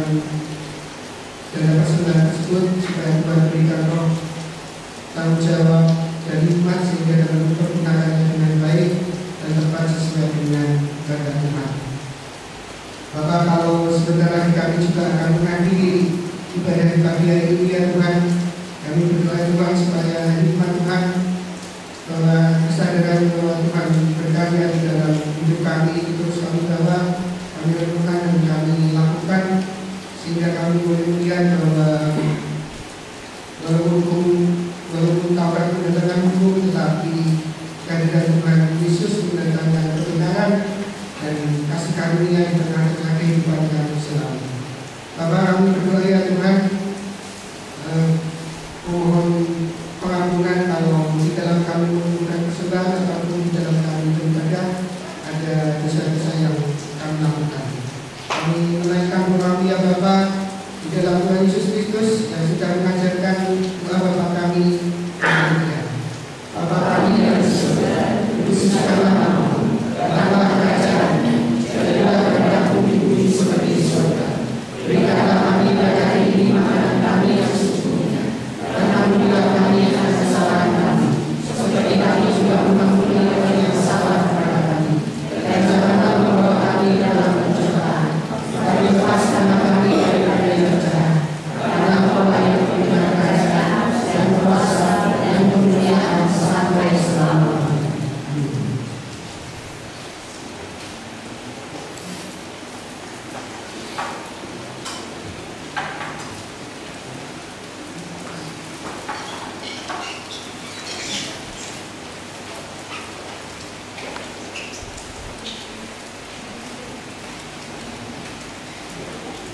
dana persembahan tersebut, supaya Tuhan berikan roh tanggung jawab dan hikmat sehingga dapat mempergunakannya dengan baik dan tepat sesuai dengan kehendak Tuhan. Bapak, kalau sebentar lagi kami juga akan menghadiri ibadah di pagi hari ini ya Tuhan, kami berdoa Tuhan supaya hikmat Tuhan, bahwa kesadaran bahwa Tuhan berkarya di dalam hidup kami terus kami bawa, kami renungkan dan kami lakukan, sehingga kami boleh melihat bahwa walaupun Taurat mendatangkan hukum, tetapi kehadiran Tuhan Yesus mendatangkan kebenaran dan kasih karunia di tengah-tengah kehidupan kami selalu. Bapak, kami berdoa ya Tuhan, mohon pengampunan kalau di dalam kami menggunakan persembahan ataupun di dalam kami beribadah ada dosa-dosa yang kami lakukan. Kami menaikkan kami ya Bapa di dalam Tuhan Yesus Kristus yang sudah mengajarkan doa Bapa kami yang mulia. Bapa kami yang di surga, dikuduskanlah namamu, datanglah kerajaanmu, jadilah kehendakmu di bumi seperti di surga. Berikanlah kami pada hari ini makanan kami yang secukupnya, dan ampunilah kami akan kesalahan kami, seperti kami juga mengampuni orang yang salah kepada kami. Dan janganlah membawa kami dalam pencobaan, tapi lepaskanlah kami daripada yang jahat. Karena Engkau yang punya kerajaan dan kuasa dan kemuliaan sampai selamanya.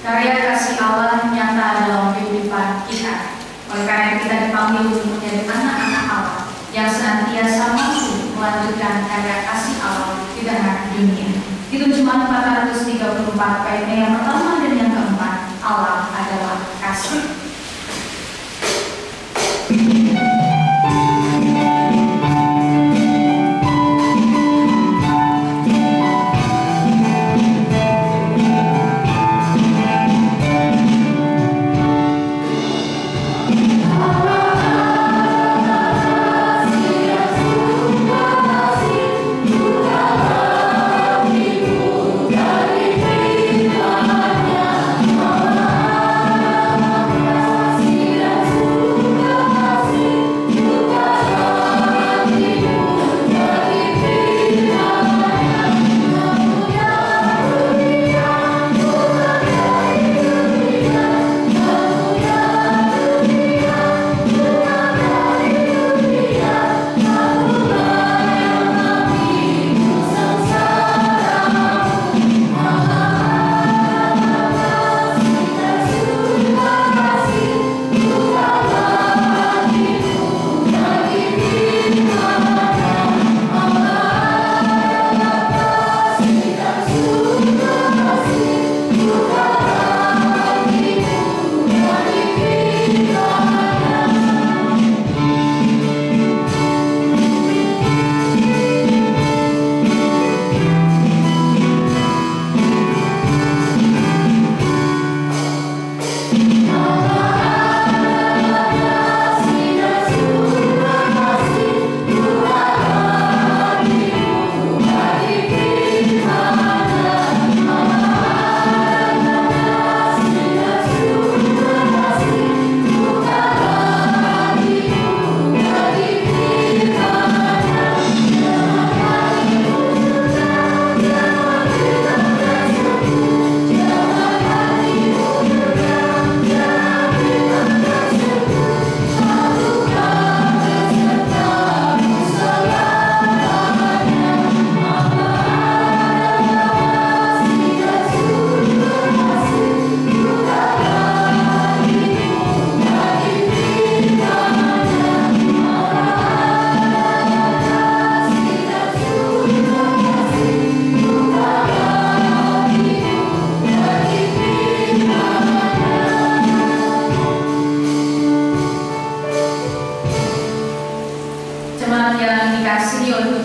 Karya kasih Allah nyata dalam kehidupan kita. Oleh karena kita dipanggil untuk menjadi anak-anak Allah yang senantiasa mampu melanjutkan karya kasih Allah di tengah dunia. Di Terjemahan 434 ayat yang pertama dan yang keempat, Allah adalah kasih. Dari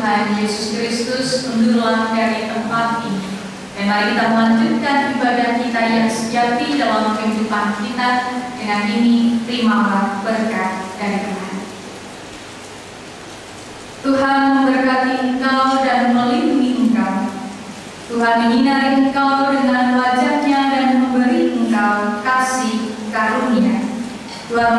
Tuhan Yesus Kristus, undurlah dari tempat ini. Dan mari kita melanjutkan ibadah kita yang sejati dalam kehidupan kita. Dengan ini, terimalah berkat dari Tuhan. Tuhan memberkati engkau dan melindungi engkau. Tuhan menyinari engkau dengan wajah-Nya dan memberi engkau kasih karunia. Tuhan